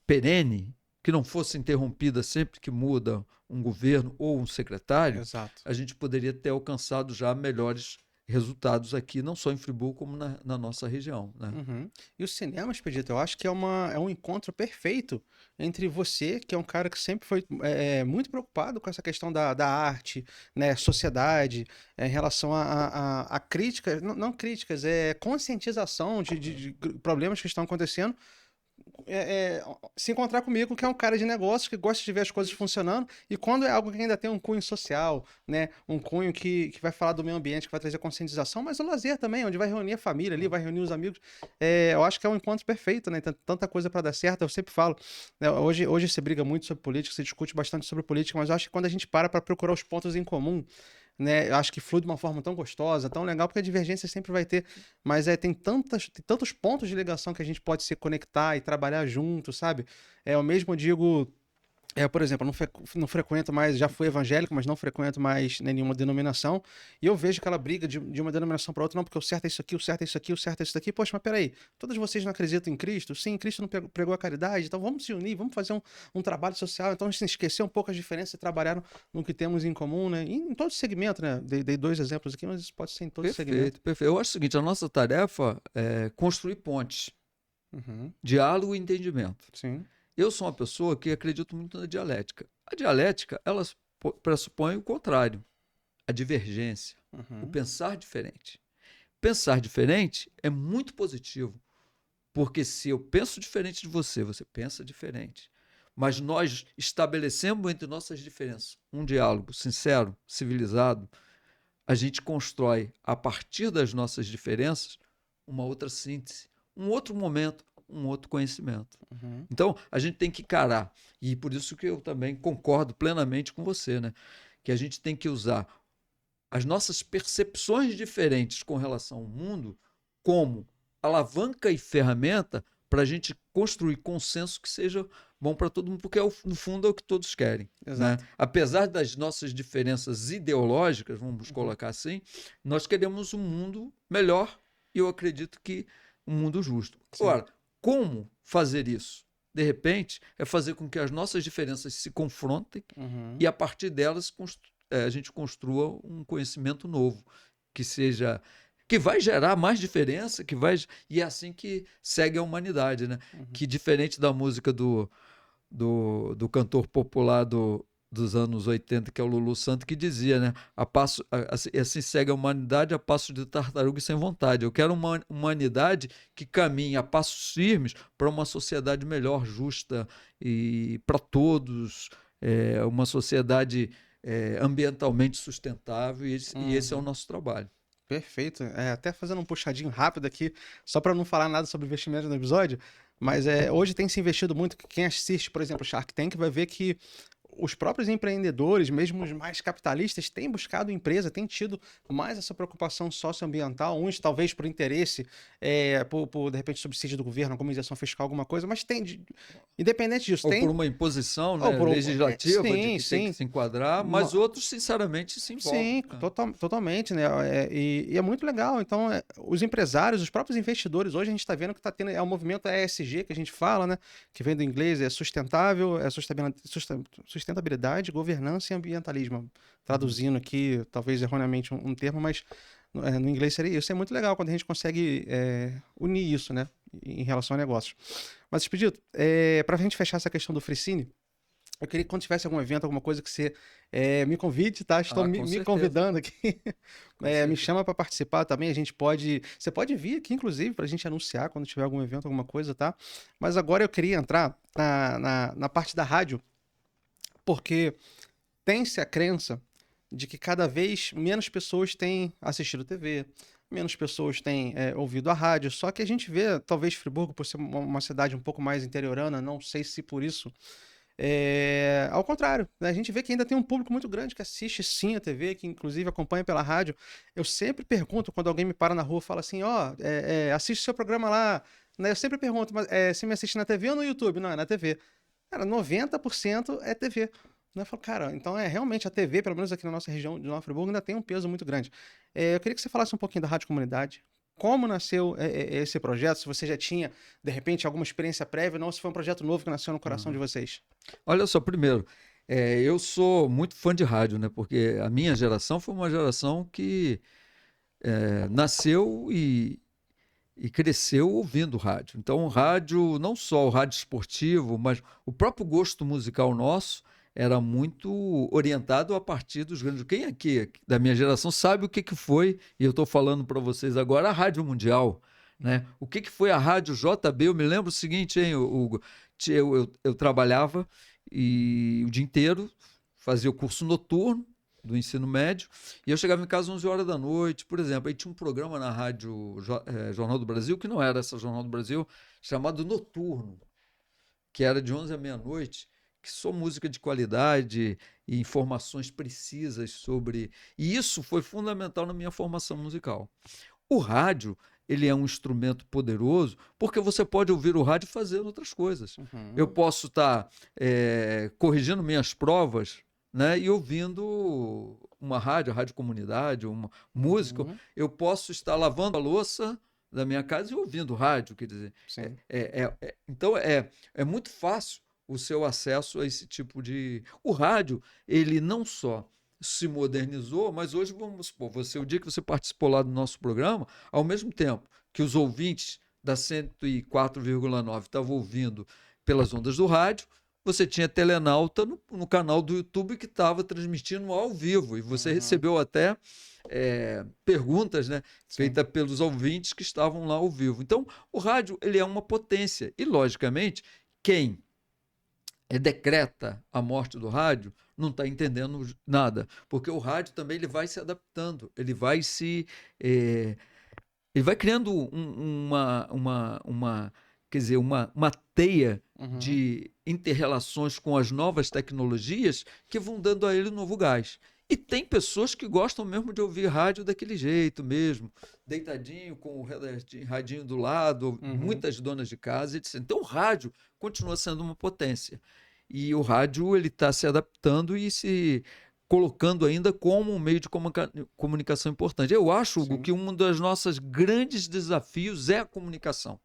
perene, que não fosse interrompida sempre que muda um governo ou um secretário, Exato. a gente poderia ter alcançado já melhores resultados aqui, não só em Friburgo, como na nossa região. Né? Uhum. E o cinema, Expedito, eu acho que é um encontro perfeito entre você, que é um cara que sempre foi muito preocupado com essa questão da arte, né, sociedade, em relação a críticas, não críticas, conscientização de problemas que estão acontecendo. Se encontrar comigo, que é um cara de negócio, que gosta de ver as coisas funcionando, e quando é algo que ainda tem um cunho social, né? Um cunho que vai falar do meio ambiente, que vai trazer conscientização, mas o lazer também, onde vai reunir a família ali, vai reunir os amigos. Eu acho que é um encontro perfeito, né? Tem tanta coisa para dar certo, eu sempre falo, né? Hoje você briga muito sobre política, você discute bastante sobre política, mas eu acho que quando a gente para procurar os pontos em comum, né? Eu acho que flui de uma forma tão gostosa, tão legal, porque a divergência sempre vai ter, mas tem tantos pontos de ligação que a gente pode se conectar e trabalhar junto, sabe? Eu mesmo digo, por exemplo, eu não frequento mais, já fui evangélico, mas não frequento mais nenhuma denominação, e eu vejo aquela briga de uma denominação para outra, não, porque o certo é isso aqui, o certo é isso aqui, o certo é isso daqui. Poxa, mas peraí, todos vocês não acreditam em Cristo? Sim, Cristo não pregou a caridade, então vamos se unir, vamos fazer um trabalho social, então a gente esquecer um pouco as diferenças e trabalhar no que temos em comum, né? E em todo segmento, né? Dei 2 exemplos aqui, mas isso pode ser em todo segmento. Perfeito, perfeito. Eu acho o seguinte, a nossa tarefa é construir pontes, Uhum, diálogo e entendimento. sim. Eu sou uma pessoa que acredito muito na dialética. A dialética, ela pressupõe o contrário, a divergência, o Uhum, pensar diferente. Pensar diferente é muito positivo, porque se eu penso diferente de você, você pensa diferente. Mas nós estabelecemos entre nossas diferenças um diálogo sincero, civilizado, a gente constrói, a partir das nossas diferenças, uma outra síntese, um outro momento, um outro conhecimento. uhum, Então, a gente tem que encarar, e por isso que eu também concordo plenamente com você, né? Que a gente tem que usar as nossas percepções diferentes com relação ao mundo como alavanca e ferramenta para a gente construir consenso que seja bom para todo mundo, porque no fundo é o que todos querem. exato. Né? Apesar das nossas diferenças ideológicas, vamos colocar assim, nós queremos um mundo melhor e eu acredito que um mundo justo. Sim. Agora, como fazer isso? De repente, é fazer com que as nossas diferenças se confrontem Uhum. e a partir delas a gente construa um conhecimento novo, que vai gerar mais diferença, e é assim que segue a humanidade, né? Que diferente da música do cantor popular dos anos 80, que é o Lulu Santos, que dizia, né? Assim segue a humanidade a passos de tartaruga e sem vontade. Eu quero uma humanidade que caminhe a passos firmes para uma sociedade melhor, justa e para todos, uma sociedade ambientalmente sustentável, e esse é o nosso trabalho. Perfeito. Até fazendo um puxadinho rápido aqui, só para não falar nada sobre investimento no episódio, mas hoje tem se investido muito. Quem assiste, por exemplo, Shark Tank, vai ver que os próprios empreendedores, mesmo os mais capitalistas, têm buscado empresa, têm tido mais essa preocupação socioambiental, uns talvez por interesse, por de repente subsídio do governo, alguma isenção fiscal, alguma coisa, mas Independente disso, Ou tem... por uma imposição, né, Ou por legislativa de sim, que tem sim. que se enquadrar, mas outros, sinceramente, se Sim, envolvem. totalmente, né? E é muito legal. Então, os empresários, os próprios investidores, hoje a gente está vendo que está tendo o movimento ESG que a gente fala, né? Que vem do inglês, é sustentável, sustentabilidade, governança e ambientalismo. Traduzindo aqui, talvez erroneamente um termo, mas no inglês seria isso. É muito legal quando a gente consegue unir isso, né? Em relação a negócios. Mas, Expedito, para a gente fechar essa questão do FreeCine, eu queria que quando tivesse algum evento, alguma coisa que você me convide, tá? Estou Com me certeza. convidando aqui. Com Me certeza. chama para participar também. A gente pode. Você pode vir aqui, inclusive, para a gente anunciar quando tiver algum evento, alguma coisa, tá? Mas agora eu queria entrar na parte da rádio, porque tem-se a crença de que cada vez menos pessoas têm assistido TV, menos pessoas têm ouvido a rádio. Só que a gente vê, talvez Friburgo, por ser uma cidade um pouco mais interiorana, não sei se por isso. Ao contrário, né? A gente vê que ainda tem um público muito grande que assiste sim a TV, que inclusive acompanha pela rádio. Eu sempre pergunto, quando alguém me para na rua e fala assim, assiste seu programa lá, né? Eu sempre pergunto, mas você me assiste na TV ou no YouTube? Não, é na TV. Cara, 90% é TV. Né? Eu falo, cara, então realmente a TV, pelo menos aqui na nossa região de Nova Friburgo, ainda tem um peso muito grande. Eu queria que você falasse um pouquinho da Rádio Comunidade. Como nasceu esse projeto? Se você já tinha, de repente, alguma experiência prévia, ou se foi um projeto novo que nasceu no coração de vocês? Olha só, primeiro, eu sou muito fã de rádio, né? Porque a minha geração foi uma geração que nasceu e cresceu ouvindo rádio. Então, o rádio, não só o rádio esportivo, mas o próprio gosto musical nosso era muito orientado a partir dos grandes. Quem aqui da minha geração sabe o que foi, e eu estou falando para vocês agora, a Rádio Mundial. Né? O que foi a Rádio JB? Eu me lembro o seguinte, hein, Hugo? Eu trabalhava o dia inteiro, fazia o curso noturno do ensino médio, e eu chegava em casa às 11 horas da noite, por exemplo. Aí tinha um programa na Rádio Jornal do Brasil, que não era essa Jornal do Brasil, chamado Noturno, que era de 11 à meia-noite, que só música de qualidade e informações precisas sobre... E isso foi fundamental na minha formação musical. O rádio, ele é um instrumento poderoso porque você pode ouvir o rádio fazendo outras coisas. Eu posso estar corrigindo minhas provas, né, e ouvindo uma rádio, a Rádio Comunidade, uma música. Eu posso estar lavando a louça da minha casa e ouvindo rádio, quer dizer. Sim. Então é muito fácil o seu acesso a esse tipo de... O rádio, ele não só se modernizou, mas hoje, vamos supor, o dia que você participou lá do nosso programa, ao mesmo tempo que os ouvintes da 104,9 estavam ouvindo pelas ondas do rádio, você tinha Telenauta no canal do YouTube que estava transmitindo ao vivo, e você recebeu até perguntas, né, feitas pelos ouvintes que estavam lá ao vivo. Então, o rádio, ele é uma potência, e logicamente, quem decreta a morte do rádio não está entendendo nada, porque o rádio também ele vai se adaptando, ele vai criando quer dizer, uma teia de inter-relações com as novas tecnologias que vão dando a ele um novo gás. E tem pessoas que gostam mesmo de ouvir rádio daquele jeito mesmo, deitadinho, com o radinho do lado, muitas donas de casa, etc. Então o rádio continua sendo uma potência. E o rádio ele está se adaptando e se colocando ainda como um meio de comunicação importante. Eu acho, Hugo, que um dos nossos grandes desafios é a comunicação.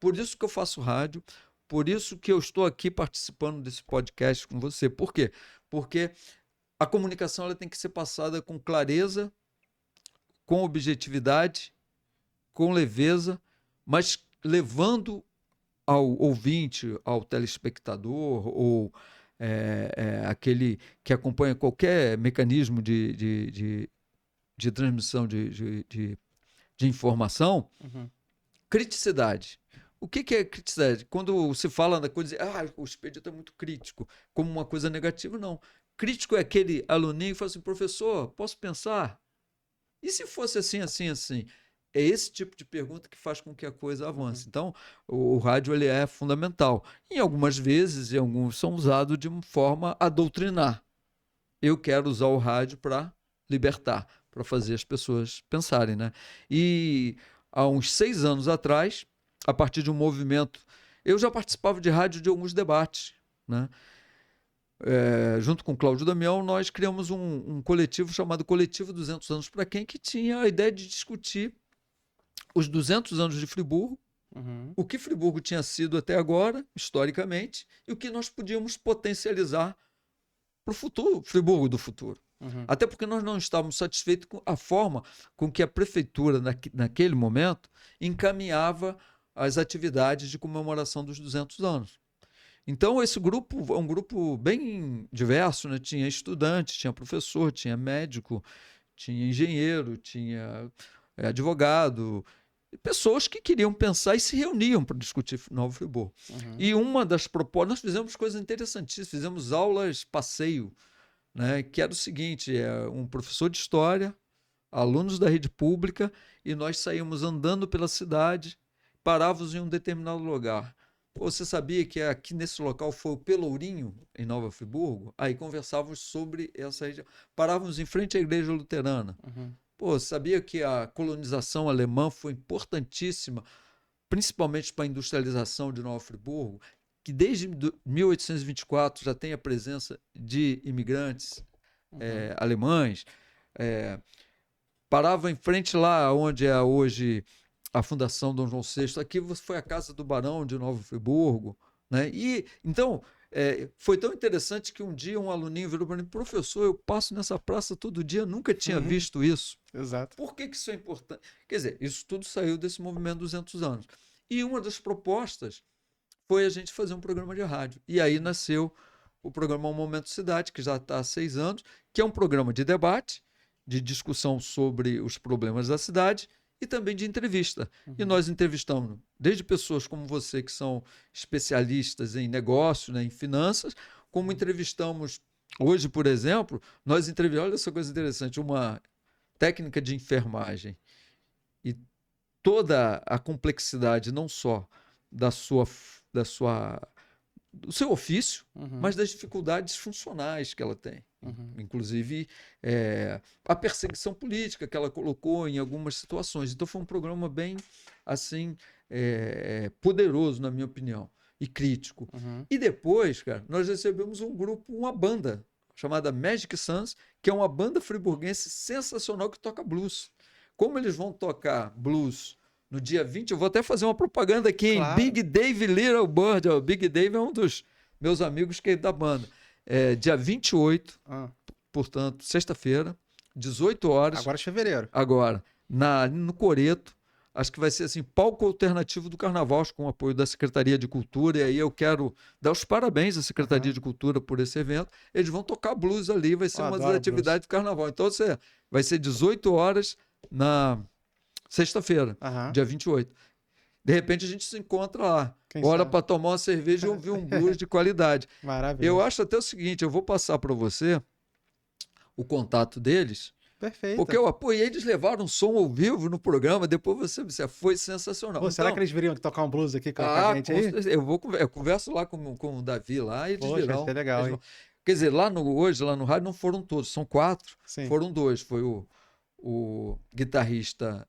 Por isso que eu faço rádio, por isso que eu estou aqui participando desse podcast com você. Por quê? Porque a comunicação ela tem que ser passada com clareza, com objetividade, com leveza, mas levando ao ouvinte, ao telespectador ou aquele que acompanha qualquer mecanismo de transmissão de informação, criticidade. O que é criticidade? Quando se fala da coisa, o Expedito é muito crítico, como uma coisa negativa, não. Crítico é aquele aluninho que fala assim, professor, posso pensar? E se fosse assim, assim, assim? É esse tipo de pergunta que faz com que a coisa avance. Então, o rádio ele é fundamental. Em algumas vezes, alguns são usados de uma forma a doutrinar. Eu quero usar o rádio para libertar, para fazer as pessoas pensarem, né? E há uns 6 anos atrás, a partir de um movimento Eu já participava de rádio de alguns debates, né? Junto com o Cláudio Damião, nós criamos um coletivo chamado Coletivo 200 Anos para Quem, que tinha a ideia de discutir os 200 anos de Friburgo, o que Friburgo tinha sido até agora, historicamente, e o que nós podíamos potencializar para o futuro, Friburgo do futuro. Até porque nós não estávamos satisfeitos com a forma com que a prefeitura, naquele momento, encaminhava as atividades de comemoração dos 200 anos. Então, esse grupo é um grupo bem diverso, né? Tinha estudante, tinha professor, tinha médico, tinha engenheiro, tinha advogado, pessoas que queriam pensar e se reuniam para discutir Nova Friburgo. E uma das propostas, nós fizemos coisas interessantíssimas, fizemos aulas passeio, né? Que era o seguinte, um professor de história, alunos da rede pública, e nós saímos andando pela cidade, parávamos em um determinado lugar. Você sabia que aqui nesse local foi o Pelourinho, em Nova Friburgo? Aí conversávamos sobre essa região. Parávamos em frente à igreja luterana. Você sabia que a colonização alemã foi importantíssima, principalmente para a industrialização de Nova Friburgo? Que desde 1824 já tem a presença de imigrantes alemães. Parava em frente lá onde é hoje a Fundação Dom João VI. Aqui foi a Casa do Barão de Nova Friburgo, né? E então foi tão interessante que um dia um aluninho virou para mim: professor, eu passo nessa praça todo dia, nunca tinha visto isso. Exato. Por que isso é importante? Quer dizer, isso tudo saiu desse movimento 200 anos. E uma das propostas foi a gente fazer um programa de rádio. E aí nasceu o programa Um Momento Cidade, que já está há 6 anos, que é um programa de debate, de discussão sobre os problemas da cidade, e também de entrevista. E nós entrevistamos desde pessoas como você, que são especialistas em negócio, né, em finanças, como entrevistamos hoje, por exemplo, nós entrevistamos, olha essa coisa interessante, uma técnica de enfermagem. E toda a complexidade, não só do seu ofício, mas das dificuldades funcionais que ela tem. Inclusive a perseguição política que ela colocou em algumas situações. Então foi um programa bem assim poderoso, na minha opinião, e crítico. E depois, cara, nós recebemos um grupo, uma banda chamada Magic Suns, que é uma banda friburguense sensacional que toca blues. Como eles vão tocar blues no dia 20, eu vou até fazer uma propaganda aqui, claro, em Big Dave Little Bird. O Big Dave é um dos meus amigos que é da banda. Dia 28, portanto, sexta-feira, 18 horas. Agora de fevereiro. Agora, no Coreto. Acho que vai ser assim, palco alternativo do Carnaval, com o apoio da Secretaria de Cultura. E aí eu quero dar os parabéns à Secretaria de Cultura por esse evento. Eles vão tocar blues ali, vai ser uma das atividades do Carnaval. Então vai ser 18 horas na sexta-feira, dia 28. De repente a gente se encontra lá. Hora para tomar uma cerveja e ouvir um blues de qualidade. Maravilha. Eu acho até o seguinte, eu vou passar para você o contato deles. Perfeito. Porque eu apoiei, eles levaram um som ao vivo no programa, depois você foi sensacional. Pô, será que eles viriam tocar um blues aqui com a gente aí? Eu converso lá com o Davi lá e eles virão. Isso é legal, hein? Quer dizer, hoje, lá no rádio, não foram todos, são 4. Sim. Foram 2. Foi o guitarrista,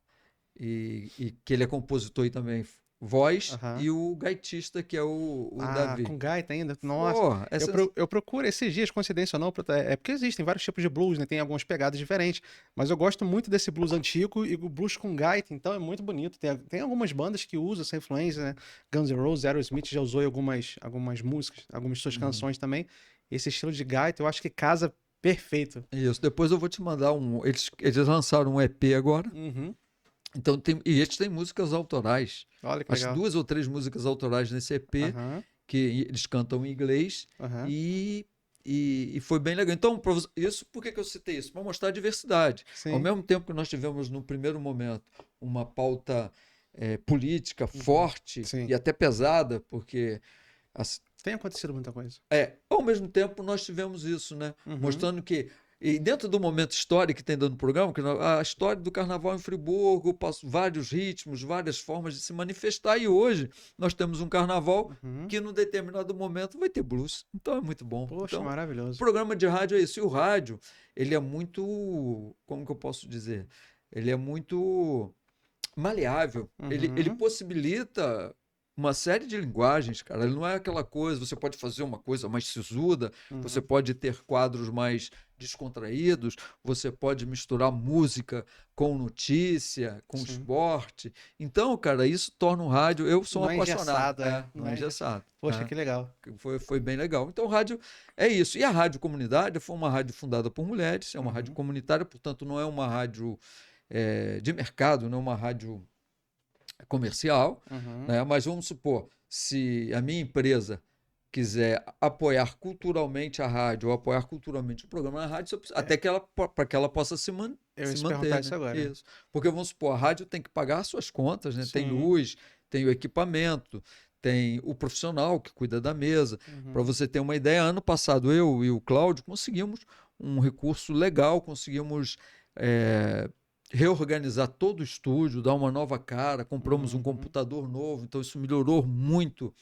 e que ele é compositor e também voz, e o gaitista, que é o Davi. Com gaita ainda? Nossa. Eu procuro esses dias, coincidência ou não, porque existem vários tipos de blues, né? Tem algumas pegadas diferentes, mas eu gosto muito desse blues antigo e o blues com gaita, então é muito bonito. Tem algumas bandas que usam essa influência, né? Guns N' Roses, Aerosmith já usou em algumas músicas, algumas suas canções também. Esse estilo de gaita eu acho que casa perfeito. Isso, depois eu vou te mandar eles lançaram um EP agora. Então eles têm músicas autorais. Olha que acho legal. 2 ou 3 músicas autorais nesse EP, que eles cantam em inglês, e foi bem legal. Então, por que eu citei isso? Para mostrar a diversidade. Sim. Ao mesmo tempo que nós tivemos, no primeiro momento, uma pauta política forte e até pesada, porque tem acontecido muita coisa. Ao mesmo tempo, nós tivemos isso, né? Mostrando que, e dentro do momento histórico que tem dentro do programa, que a história do Carnaval em Friburgo, vários ritmos, várias formas de se manifestar, e hoje nós temos um Carnaval que, num determinado momento, vai ter blues. Então é muito bom. Poxa, então, maravilhoso. O programa de rádio é isso. E o rádio, ele é muito, como que eu posso dizer? Ele é muito maleável. Ele possibilita uma série de linguagens, cara. Ele não é aquela coisa, você pode fazer uma coisa mais sisuda, você pode ter quadros mais descontraídos, você pode misturar música com notícia, com esporte. Então, cara, isso torna o rádio... Eu sou um Não é apaixonado. engessado, Não é engessado. Poxa, que legal. Foi bem legal. Então, o rádio é isso. E a Rádio Comunidade foi uma rádio fundada por mulheres, é uma rádio comunitária, portanto, não é uma rádio de mercado, não é uma rádio comercial, né? Mas vamos supor, se a minha empresa quiser apoiar culturalmente a rádio ou apoiar culturalmente o programa na rádio, até que para que ela possa se manter. Eu ia te manter, perguntar né? isso agora. Isso. Porque, vamos supor, a rádio tem que pagar as suas contas, né? Tem Sim. luz, tem o equipamento, tem o profissional que cuida da mesa. Para você ter uma ideia, ano passado eu e o Cláudio conseguimos um recurso legal, conseguimos reorganizar todo o estúdio, dar uma nova cara, compramos um computador novo, então isso melhorou muito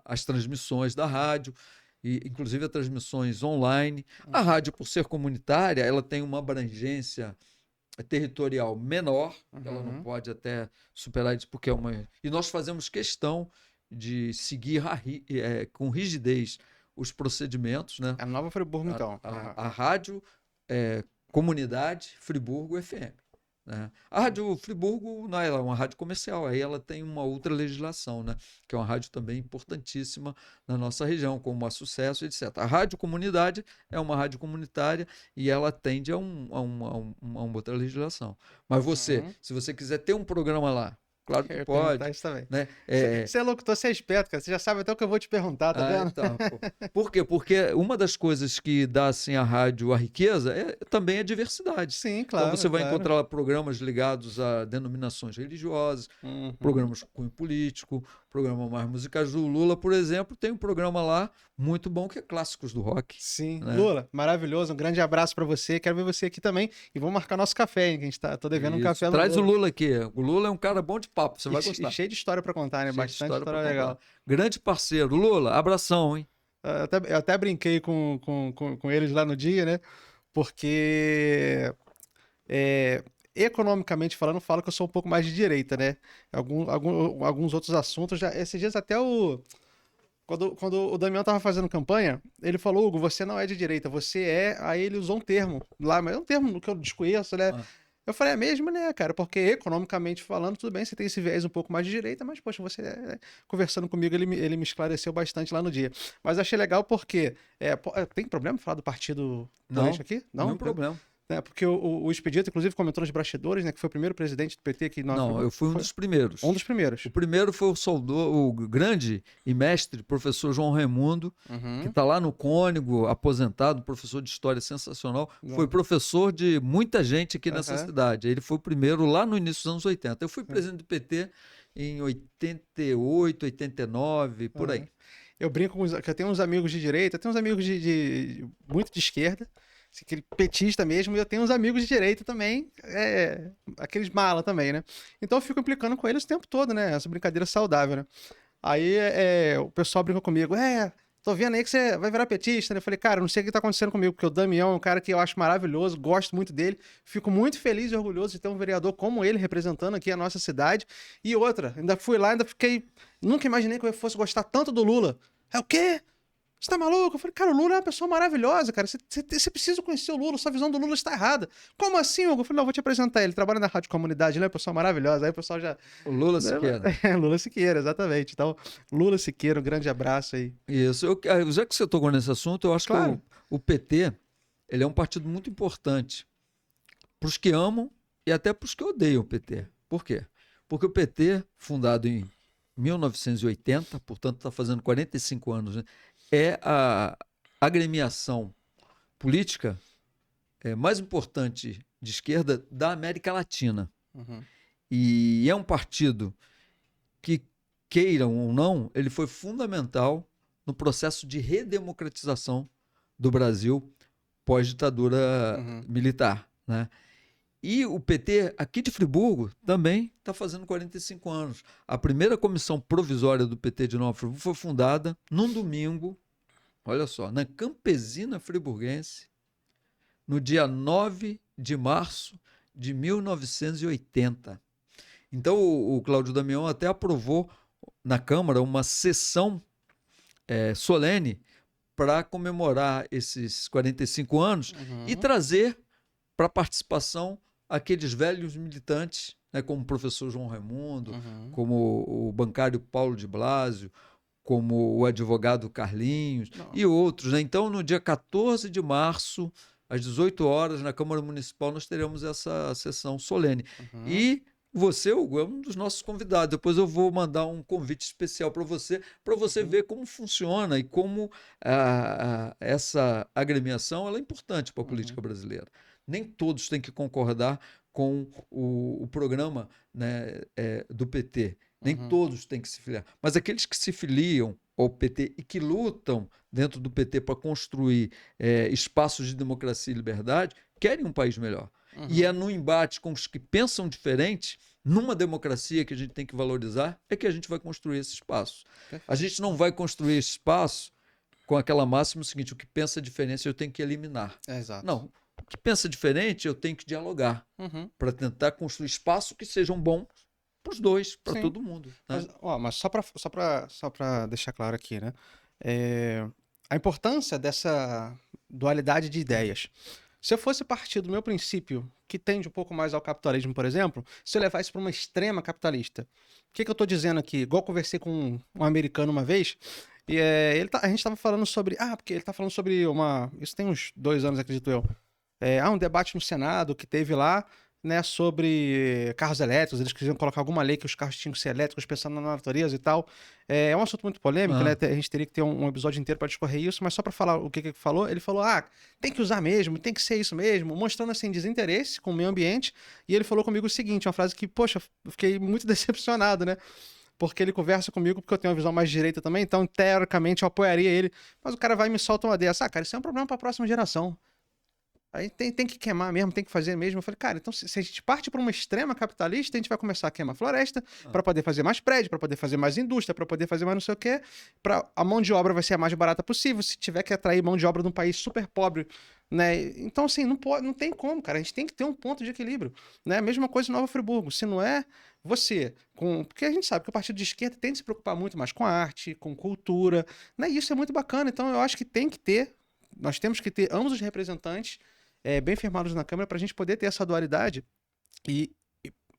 as transmissões da rádio, e inclusive as transmissões online. A rádio, por ser comunitária, ela tem uma abrangência territorial menor, ela não pode até superar isso, porque é uma... E nós fazemos questão de seguir com rigidez os procedimentos, né? A Nova Friburgo, então. A rádio Comunidade Friburgo FM. Né? A Rádio Friburgo não, ela é uma rádio comercial, aí ela tem uma outra legislação, né? Que é uma rádio também importantíssima na nossa região, como a Sucesso, etc. A Rádio Comunidade é uma rádio comunitária e ela atende a uma outra legislação. Mas você, se você quiser ter um programa lá, claro que pode. Isso também. Né? Você é locutor, você é esperto, cara. Você já sabe até o que eu vou te perguntar, tá vendo? Então, por quê? Porque uma das coisas que dá assim, à rádio a riqueza também a diversidade. Sim, claro. Então você vai claro. encontrar lá programas ligados a denominações religiosas, programas com cunho político, programa mais musicais do Lula, por exemplo, tem um programa lá muito bom que é Clássicos do Rock. Sim. Né? Lula, maravilhoso. Um grande abraço pra você. Quero ver você aqui também. E vamos marcar nosso café, hein? Que a gente tô devendo um café no Traz o Lula aqui. O Lula é um cara bom de papo, você vai gostar. E cheio de história pra contar, né? Cheio de Bastante história pra legal. contar. Grande parceiro. Lula, abração, hein? Eu até brinquei com eles lá no dia, né? Porque economicamente falando, eu falo que eu sou um pouco mais de direita, né? Alguns outros assuntos já. Esses dias até quando o Damião tava fazendo campanha, ele falou: Hugo, você não é de direita, você é. Aí ele usou um termo lá, mas é um termo que eu desconheço, né? Eu falei, é mesmo, né, cara? Porque economicamente falando, tudo bem, você tem esse viés um pouco mais de direita, mas, poxa, você conversando comigo, ele me esclareceu bastante lá no dia. Mas achei legal porque. Tem problema falar do partido político aqui? Não, nenhum problema. Porque o Expedito, inclusive, comentou nos bastidores, né? Que foi o primeiro presidente do PT que... Não, eu fui um dos primeiros. Um dos primeiros. O primeiro foi o grande e mestre, professor João Raimundo, que está lá no Cônego, aposentado, professor de história sensacional. Foi professor de muita gente aqui nessa cidade. Ele foi o primeiro lá no início dos anos 80. Eu fui presidente do PT em 88, 89, por aí. Eu brinco que eu tenho uns amigos de direita, tenho uns amigos muito de esquerda, aquele petista mesmo, e eu tenho uns amigos de direita também, aqueles mala também, né? Então eu fico implicando com eles o tempo todo, né? Essa brincadeira saudável, né? Aí o pessoal brinca comigo, tô vendo aí que você vai virar petista, né? Eu falei, cara, eu não sei o que tá acontecendo comigo, porque o Damião é um cara que eu acho maravilhoso, gosto muito dele, fico muito feliz e orgulhoso de ter um vereador como ele representando aqui a nossa cidade. E outra, ainda fui lá, nunca imaginei que eu fosse gostar tanto do Lula. É o quê? Você tá maluco? Eu falei, cara, o Lula é uma pessoa maravilhosa, cara. Você precisa conhecer o Lula, sua visão do Lula está errada. Como assim, Hugo? Eu falei, não, vou te apresentar ele. Trabalha na Rádio Comunidade, ele é uma pessoa maravilhosa. Aí o pessoal já... O Lula Siqueira. Lula Siqueira, exatamente. Então, Lula Siqueira, um grande abraço aí. Isso. Já que você tocou nesse assunto, eu acho que o PT, ele é um partido muito importante para os que amam e até para os que odeiam o PT. Por quê? Porque o PT, fundado em 1980, portanto está fazendo 45 anos, né? É a agremiação política mais importante de esquerda da América Latina. E é um partido que, queiram ou não, ele foi fundamental no processo de redemocratização do Brasil pós-ditadura militar, né? E o PT aqui de Friburgo também está fazendo 45 anos. A primeira comissão provisória do PT de Nova Friburgo foi fundada num domingo, olha só, na Campesina Friburguense, no dia 9 de março de 1980. Então o Cláudio Damião até aprovou na Câmara uma sessão solene para comemorar esses 45 anos e trazer para participação aqueles velhos militantes, né, como o professor João Raimundo, como o bancário Paulo de Blasio, como o advogado Carlinhos e outros, né? Então, no dia 14 de março, às 18 horas, na Câmara Municipal, nós teremos essa sessão solene. E você, Hugo, é um dos nossos convidados. Depois eu vou mandar um convite especial para você ver como funciona e como essa agremiação ela é importante para a política brasileira. Nem todos têm que concordar com o programa, né, do PT. Nem todos têm que se filiar. Mas aqueles que se filiam ao PT e que lutam dentro do PT para construir espaços de democracia e liberdade, querem um país melhor. E é no embate com os que pensam diferente, numa democracia que a gente tem que valorizar, é que a gente vai construir esse espaço. A gente não vai construir esse espaço com aquela máxima seguinte: o que pensa diferente eu tenho que eliminar. Exato. Não. O que pensa diferente eu tenho que dialogar para tentar construir espaço que sejam bons para os dois, para todo mundo. Né? Mas só para deixar claro aqui, né? A importância dessa dualidade de ideias. Se eu fosse partir do meu princípio, que tende um pouco mais ao capitalismo, por exemplo, se eu levar isso para uma extrema capitalista, o que eu estou dizendo aqui? Igual eu conversei com um americano uma vez, e a gente estava falando sobre... porque ele está falando sobre isso tem uns 2 anos, acredito eu. Um debate no Senado que teve lá, né, sobre carros elétricos. Eles queriam colocar alguma lei que os carros tinham que ser elétricos, pensando na natureza e tal. É um assunto muito polêmico, né? A gente teria que ter um episódio inteiro para discorrer isso, mas só para falar o que ele falou, tem que usar mesmo, tem que ser isso mesmo, mostrando assim desinteresse com o meio ambiente. E ele falou comigo o seguinte, uma frase que, poxa, eu fiquei muito decepcionado, né? Porque ele conversa comigo, porque eu tenho uma visão mais de direita também, então, teoricamente, eu apoiaria ele. Mas o cara vai e me solta uma dessa. Cara, isso é um problema para a próxima geração. Aí tem que queimar mesmo, tem que fazer mesmo. Eu falei, cara, então se a gente parte para uma extrema capitalista, a gente vai começar a queimar floresta para poder fazer mais prédio, para poder fazer mais indústria, para poder fazer mais não sei o quê. A mão de obra vai ser a mais barata possível, se tiver que atrair mão de obra de um país super pobre, né? Então, assim, não tem como, cara. A gente tem que ter um ponto de equilíbrio, né? A mesma coisa em Nova Friburgo. Se não é você, porque a gente sabe que o partido de esquerda tem que se preocupar muito mais com arte, com cultura, né? E isso é muito bacana. Então, eu acho que nós temos que ter ambos os representantes bem firmados na Câmara para a gente poder ter essa dualidade e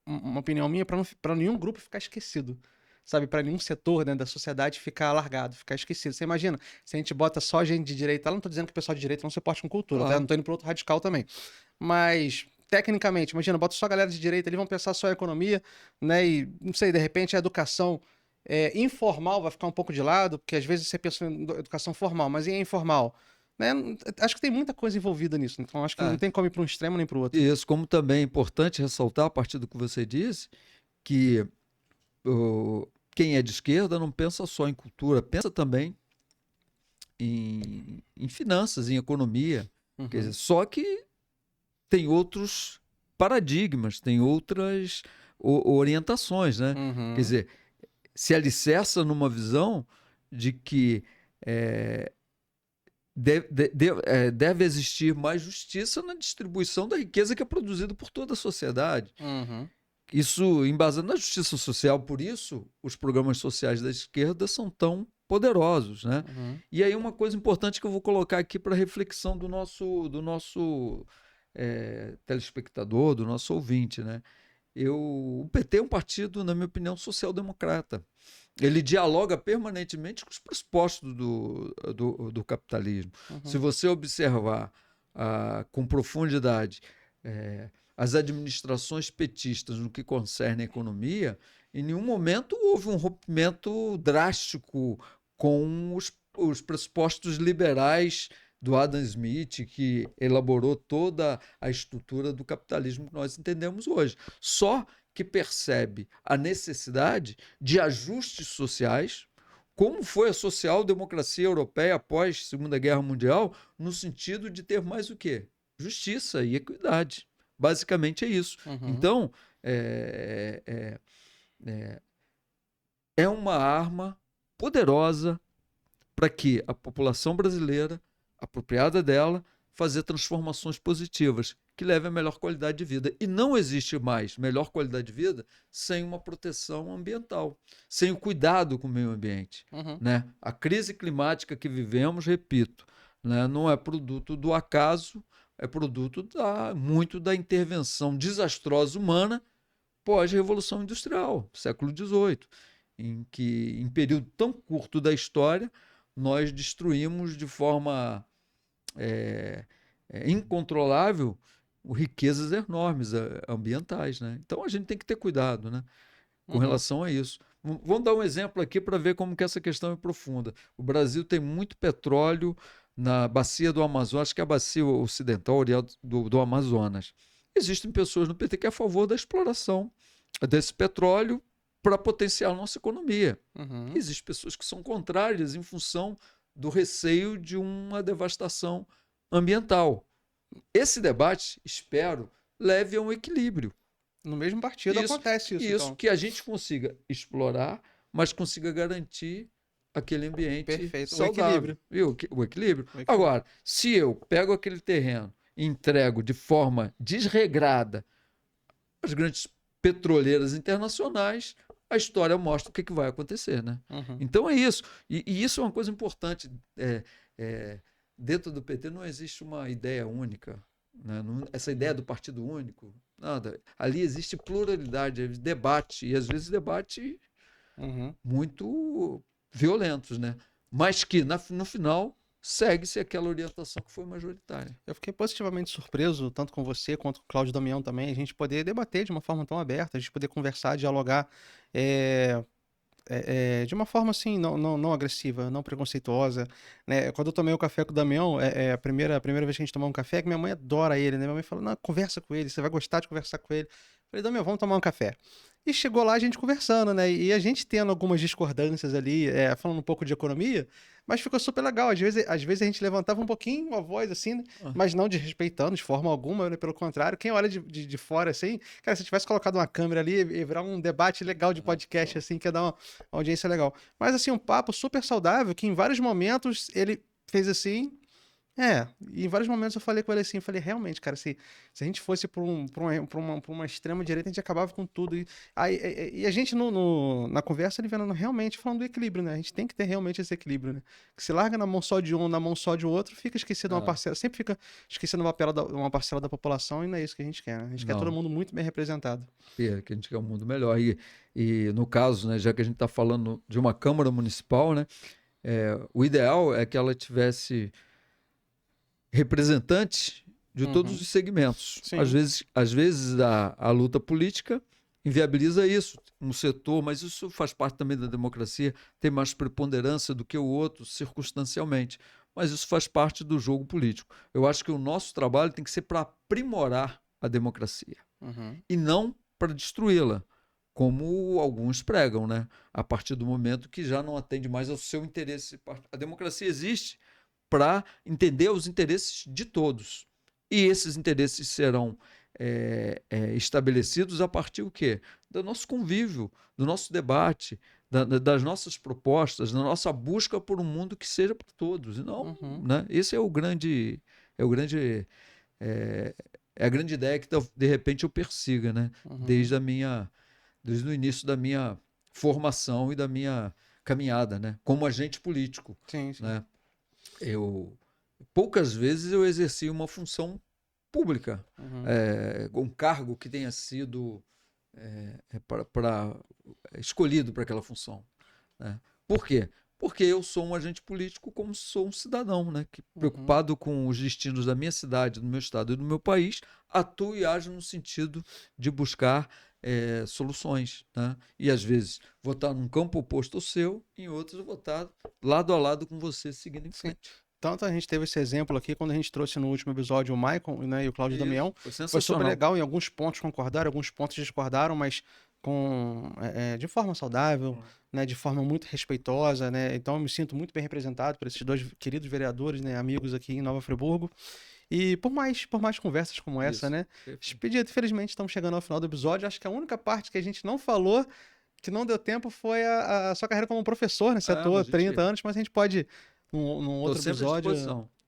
uma opinião minha, para nenhum grupo ficar esquecido, sabe? Para nenhum setor dentro da sociedade ficar largado, ficar esquecido. Você imagina, se a gente bota só gente de direita, eu não estou dizendo que o pessoal de direita não se porte com cultura, tá? Não estou indo para outro radical também. Mas, tecnicamente, imagina, bota só a galera de direita, eles vão pensar só em economia, né? E, não sei, de repente a educação informal vai ficar um pouco de lado, porque às vezes você pensa em educação formal, mas e a informal? Né? Acho que tem muita coisa envolvida nisso, então acho que não tem como ir para um extremo nem para o outro. Isso, como também é importante ressaltar, a partir do que você disse, que quem é de esquerda não pensa só em cultura, pensa também em finanças, em economia. Quer dizer, só que tem outros paradigmas, tem outras orientações, né? Quer dizer, se alicerça numa visão de que deve existir mais justiça na distribuição da riqueza que é produzida por toda a sociedade. Isso embasado na justiça social, por isso os programas sociais da esquerda são tão poderosos, né? E aí uma coisa importante que eu vou colocar aqui para reflexão do nosso telespectador, do nosso ouvinte, né? O PT é um partido, na minha opinião, social-democrata. Ele dialoga permanentemente com os pressupostos do capitalismo. Se você observar com profundidade as administrações petistas no que concerne a economia, em nenhum momento houve um rompimento drástico com os pressupostos liberais do Adam Smith, que elaborou toda a estrutura do capitalismo que nós entendemos hoje. Só que percebe a necessidade de ajustes sociais, como foi a social-democracia europeia após a Segunda Guerra Mundial, no sentido de ter mais o quê? Justiça e equidade. Basicamente é isso. Então, é uma arma poderosa para que a população brasileira, apropriada dela, fazer transformações positivas, que leve a melhor qualidade de vida. E não existe mais melhor qualidade de vida sem uma proteção ambiental, sem o cuidado com o meio ambiente. Uhum. Né? A crise climática que vivemos, repito, né, não é produto do acaso, é produto muito da intervenção desastrosa humana pós-Revolução Industrial, século XVIII, em que, em período tão curto da história, nós destruímos de forma incontrolável riquezas enormes ambientais. Né? Então a gente tem que ter cuidado, né, com relação a isso. Vamos dar um exemplo aqui para ver como que essa questão é profunda. O Brasil tem muito petróleo na bacia do Amazonas, acho que é a bacia ocidental oriental do Amazonas. Existem pessoas no PT que é a favor da exploração desse petróleo para potenciar a nossa economia. Existem pessoas que são contrárias em função do receio de uma devastação ambiental. Esse debate, espero, leve a um equilíbrio. No mesmo partido acontece isso. Isso, então. que a gente consiga explorar, mas consiga garantir aquele ambiente Perfeito. saudável. O equilíbrio. Agora, se eu pego aquele terreno e entrego de forma desregrada as grandes petroleiras internacionais, a história mostra o que vai acontecer. Né? Então é isso. E isso é uma coisa importante. Dentro do PT não existe uma ideia única. Né? Essa ideia do partido único, nada. Ali existe pluralidade, debate, e às vezes debate muito violentos, né? Mas que no final segue-se aquela orientação que foi majoritária. Eu fiquei positivamente surpreso, tanto com você quanto com o Cláudio Damião também, a gente poder debater de uma forma tão aberta, a gente poder conversar, dialogar de uma forma assim, não agressiva, não preconceituosa, né? Quando eu tomei o café com o Damião, a primeira vez que a gente tomou um café, que minha mãe adora ele, né? Minha mãe falou, não, conversa com ele, você vai gostar de conversar com ele. Eu falei, Damião, vamos tomar um café. E chegou lá a gente conversando, né? E a gente tendo algumas discordâncias ali, falando um pouco de economia, mas ficou super legal. Às vezes a gente levantava um pouquinho a voz, assim, né? Mas não desrespeitando de forma alguma, né? Pelo contrário. Quem olha de fora, assim, cara, se tivesse colocado uma câmera ali, ia virar um debate legal de podcast, assim, que ia dar uma audiência legal. Mas, assim, um papo super saudável, que em vários momentos ele fez assim... e em vários momentos eu falei com ele assim, realmente, cara, se a gente fosse pra uma extrema direita, a gente acabava com tudo. E a gente, na conversa, ele vendo realmente falando do equilíbrio, né? A gente tem que ter realmente esse equilíbrio, né? Que se larga na mão só de um, na mão só de outro, fica esquecido uma parcela, sempre fica esquecendo uma parcela da população, e não é isso que a gente quer, né? A gente quer todo mundo muito bem representado. Que a gente quer um mundo melhor. E no caso, né, já que a gente está falando de uma Câmara Municipal, né, o ideal é que ela tivesse representantes de todos os segmentos. Às vezes a luta política inviabiliza isso, um setor, mas isso faz parte também da democracia, tem mais preponderância do que o outro, circunstancialmente. Mas isso faz parte do jogo político. Eu acho que o nosso trabalho tem que ser para aprimorar a democracia e não para destruí-la, como alguns pregam, né? A partir do momento que já não atende mais ao seu interesse. A democracia existe para entender os interesses de todos. E esses interesses serão estabelecidos a partir do quê? Do nosso convívio, do nosso debate, das nossas propostas, da nossa busca por um mundo que seja para todos. E não, né? Esse é a grande ideia que de repente eu persiga, né? Desde o início da minha formação e da minha caminhada, né? Como agente político. Sim. Né? Poucas vezes eu exerci uma função pública, um cargo que tenha sido escolhido para aquela função. Né? Por quê? Porque eu sou um agente político como sou um cidadão, né? Que, preocupado com os destinos da minha cidade, do meu estado e do meu país, atuo e ajo no sentido de buscar soluções. Né? E às vezes vou estar num campo oposto ao seu, em outros vou estar lado a lado com você, seguindo em frente. Tanto a gente teve esse exemplo aqui quando a gente trouxe no último episódio o Maicon, né, e o Cláudio Damião. Foi super legal, em alguns pontos concordaram, alguns pontos discordaram, mas de forma saudável, né, de forma muito respeitosa, né? Então eu me sinto muito bem representado por esses dois queridos vereadores, né, amigos aqui em Nova Friburgo. E por mais conversas como essa, né? Infelizmente estamos chegando ao final do episódio. Acho que a única parte que a gente não falou, que não deu tempo, foi a sua carreira como professor, né? Você atuou 30 anos, mas a gente pode num outro episódio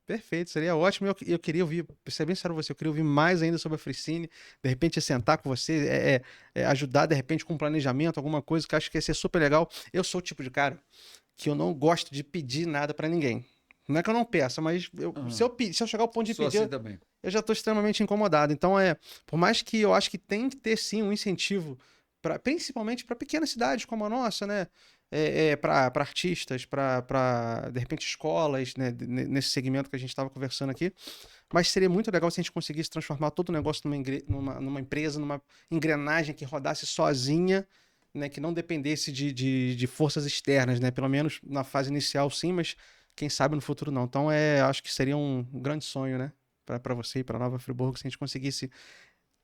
Perfeito, seria ótimo. Eu queria ouvir, pra ser bem sério com você, eu queria ouvir mais ainda sobre a Fricine, de repente sentar com você, ajudar de repente com planejamento, alguma coisa que eu acho que ia ser super legal. Eu sou o tipo de cara que eu não gosto de pedir nada pra ninguém. Não é que eu não peça, mas se eu chegar ao ponto de Sou pedir, assim também. eu já estou extremamente incomodado. Então, por mais que eu acho que tem que ter sim um incentivo, principalmente para pequenas cidades como a nossa, né? Para artistas, para de repente escolas, né? Nesse segmento que a gente estava conversando aqui. Mas seria muito legal se a gente conseguisse transformar todo o negócio numa empresa, numa engrenagem que rodasse sozinha, né? Que não dependesse de forças externas, né? Pelo menos na fase inicial, sim, mas quem sabe no futuro não. Então, acho que seria um grande sonho, né? Para você e para Nova Friburgo, se a gente conseguisse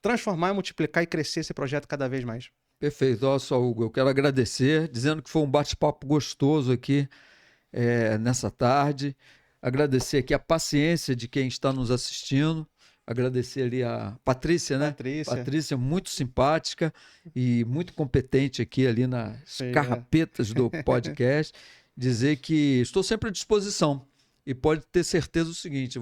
transformar, multiplicar e crescer esse projeto cada vez mais. Perfeito. Olha só, Hugo, eu quero agradecer, dizendo que foi um bate-papo gostoso aqui nessa tarde. Agradecer aqui a paciência de quem está nos assistindo. Agradecer ali a Patrícia, né? Patrícia, muito simpática e muito competente aqui ali nas carrapetas do podcast. Dizer que estou sempre à disposição. E pode ter certeza do seguinte,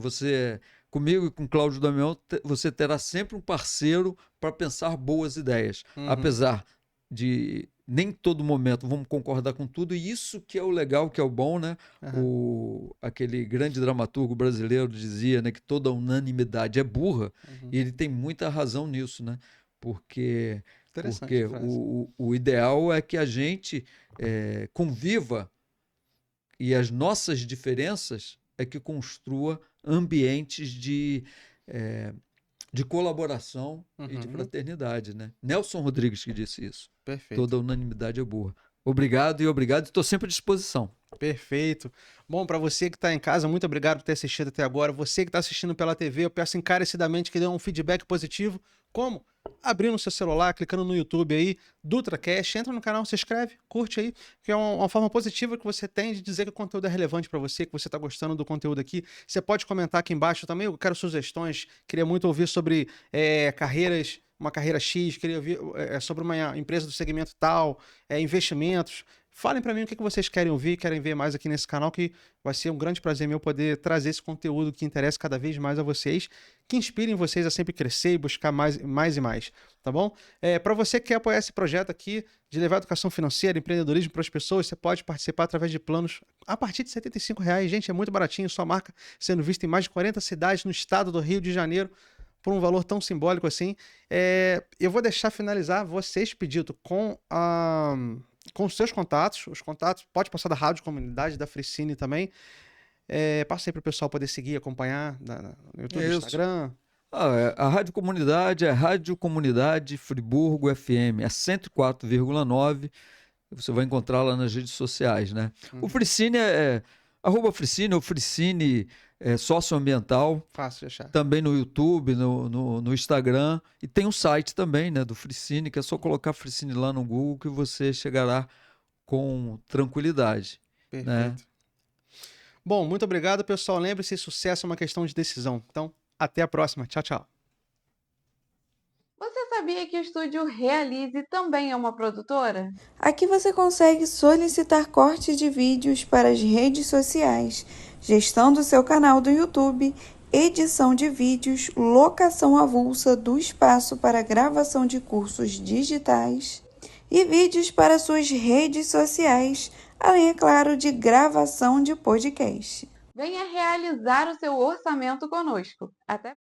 comigo e com o Cláudio Damião, você terá sempre um parceiro para pensar boas ideias. Apesar de nem todo momento vamos concordar com tudo, e isso que é o legal, que é o bom, né? Aquele grande dramaturgo brasileiro dizia, né, que toda unanimidade é burra, e ele tem muita razão nisso, né? Porque o ideal é que a gente conviva e as nossas diferenças é que construa ambientes de colaboração e de fraternidade, né? Nelson Rodrigues que disse isso. Perfeito. Toda unanimidade é boa. Obrigado, estou sempre à disposição. Perfeito. Bom, para você que está em casa, muito obrigado por ter assistido até agora. Você que está assistindo pela TV, eu peço encarecidamente que dê um feedback positivo. Como? Abrindo o seu celular, clicando no YouTube aí, DutraCast, entra no canal, se inscreve, curte aí, que é uma forma positiva que você tem de dizer que o conteúdo é relevante para você, que você está gostando do conteúdo aqui. Você pode comentar aqui embaixo também, eu quero sugestões, queria muito ouvir sobre carreiras, uma carreira X, queria ouvir sobre uma empresa do segmento tal, investimentos. Falem para mim o que vocês querem ouvir, querem ver mais aqui nesse canal, que vai ser um grande prazer meu poder trazer esse conteúdo que interessa cada vez mais a vocês, que inspirem vocês a sempre crescer e buscar mais e mais, tá bom? Para você que quer apoiar esse projeto aqui, de levar educação financeira, empreendedorismo para as pessoas, você pode participar através de planos a partir de R$ 75,00. Gente, é muito baratinho, sua marca sendo vista em mais de 40 cidades no estado do Rio de Janeiro, por um valor tão simbólico assim. Eu vou deixar finalizar você, Expedito, com os seus contatos. Os contatos, pode passar da Rádio Comunidade, da Fricine também. Passa aí para o pessoal poder seguir, acompanhar no YouTube, no Instagram. A Rádio Comunidade é Rádio Comunidade Friburgo FM, é 104,9. Você vai encontrar lá nas redes sociais, né? O Fricine @Fricine ou Fricine socioambiental. Fácil de achar. Também no YouTube, no Instagram. E tem um site também, né, do Fricine, que é só colocar Fricine lá no Google que você chegará com tranquilidade. Perfeito. Né? Bom, muito obrigado, pessoal. Lembre-se, sucesso é uma questão de decisão. Então, até a próxima. Tchau, tchau. Você sabia que o Estúdio Realize também é uma produtora? Aqui você consegue solicitar corte de vídeos para as redes sociais, gestão do seu canal do YouTube, edição de vídeos, locação avulsa do espaço para gravação de cursos digitais e vídeos para suas redes sociais, além, é claro, de gravação de podcast. Venha realizar o seu orçamento conosco. Até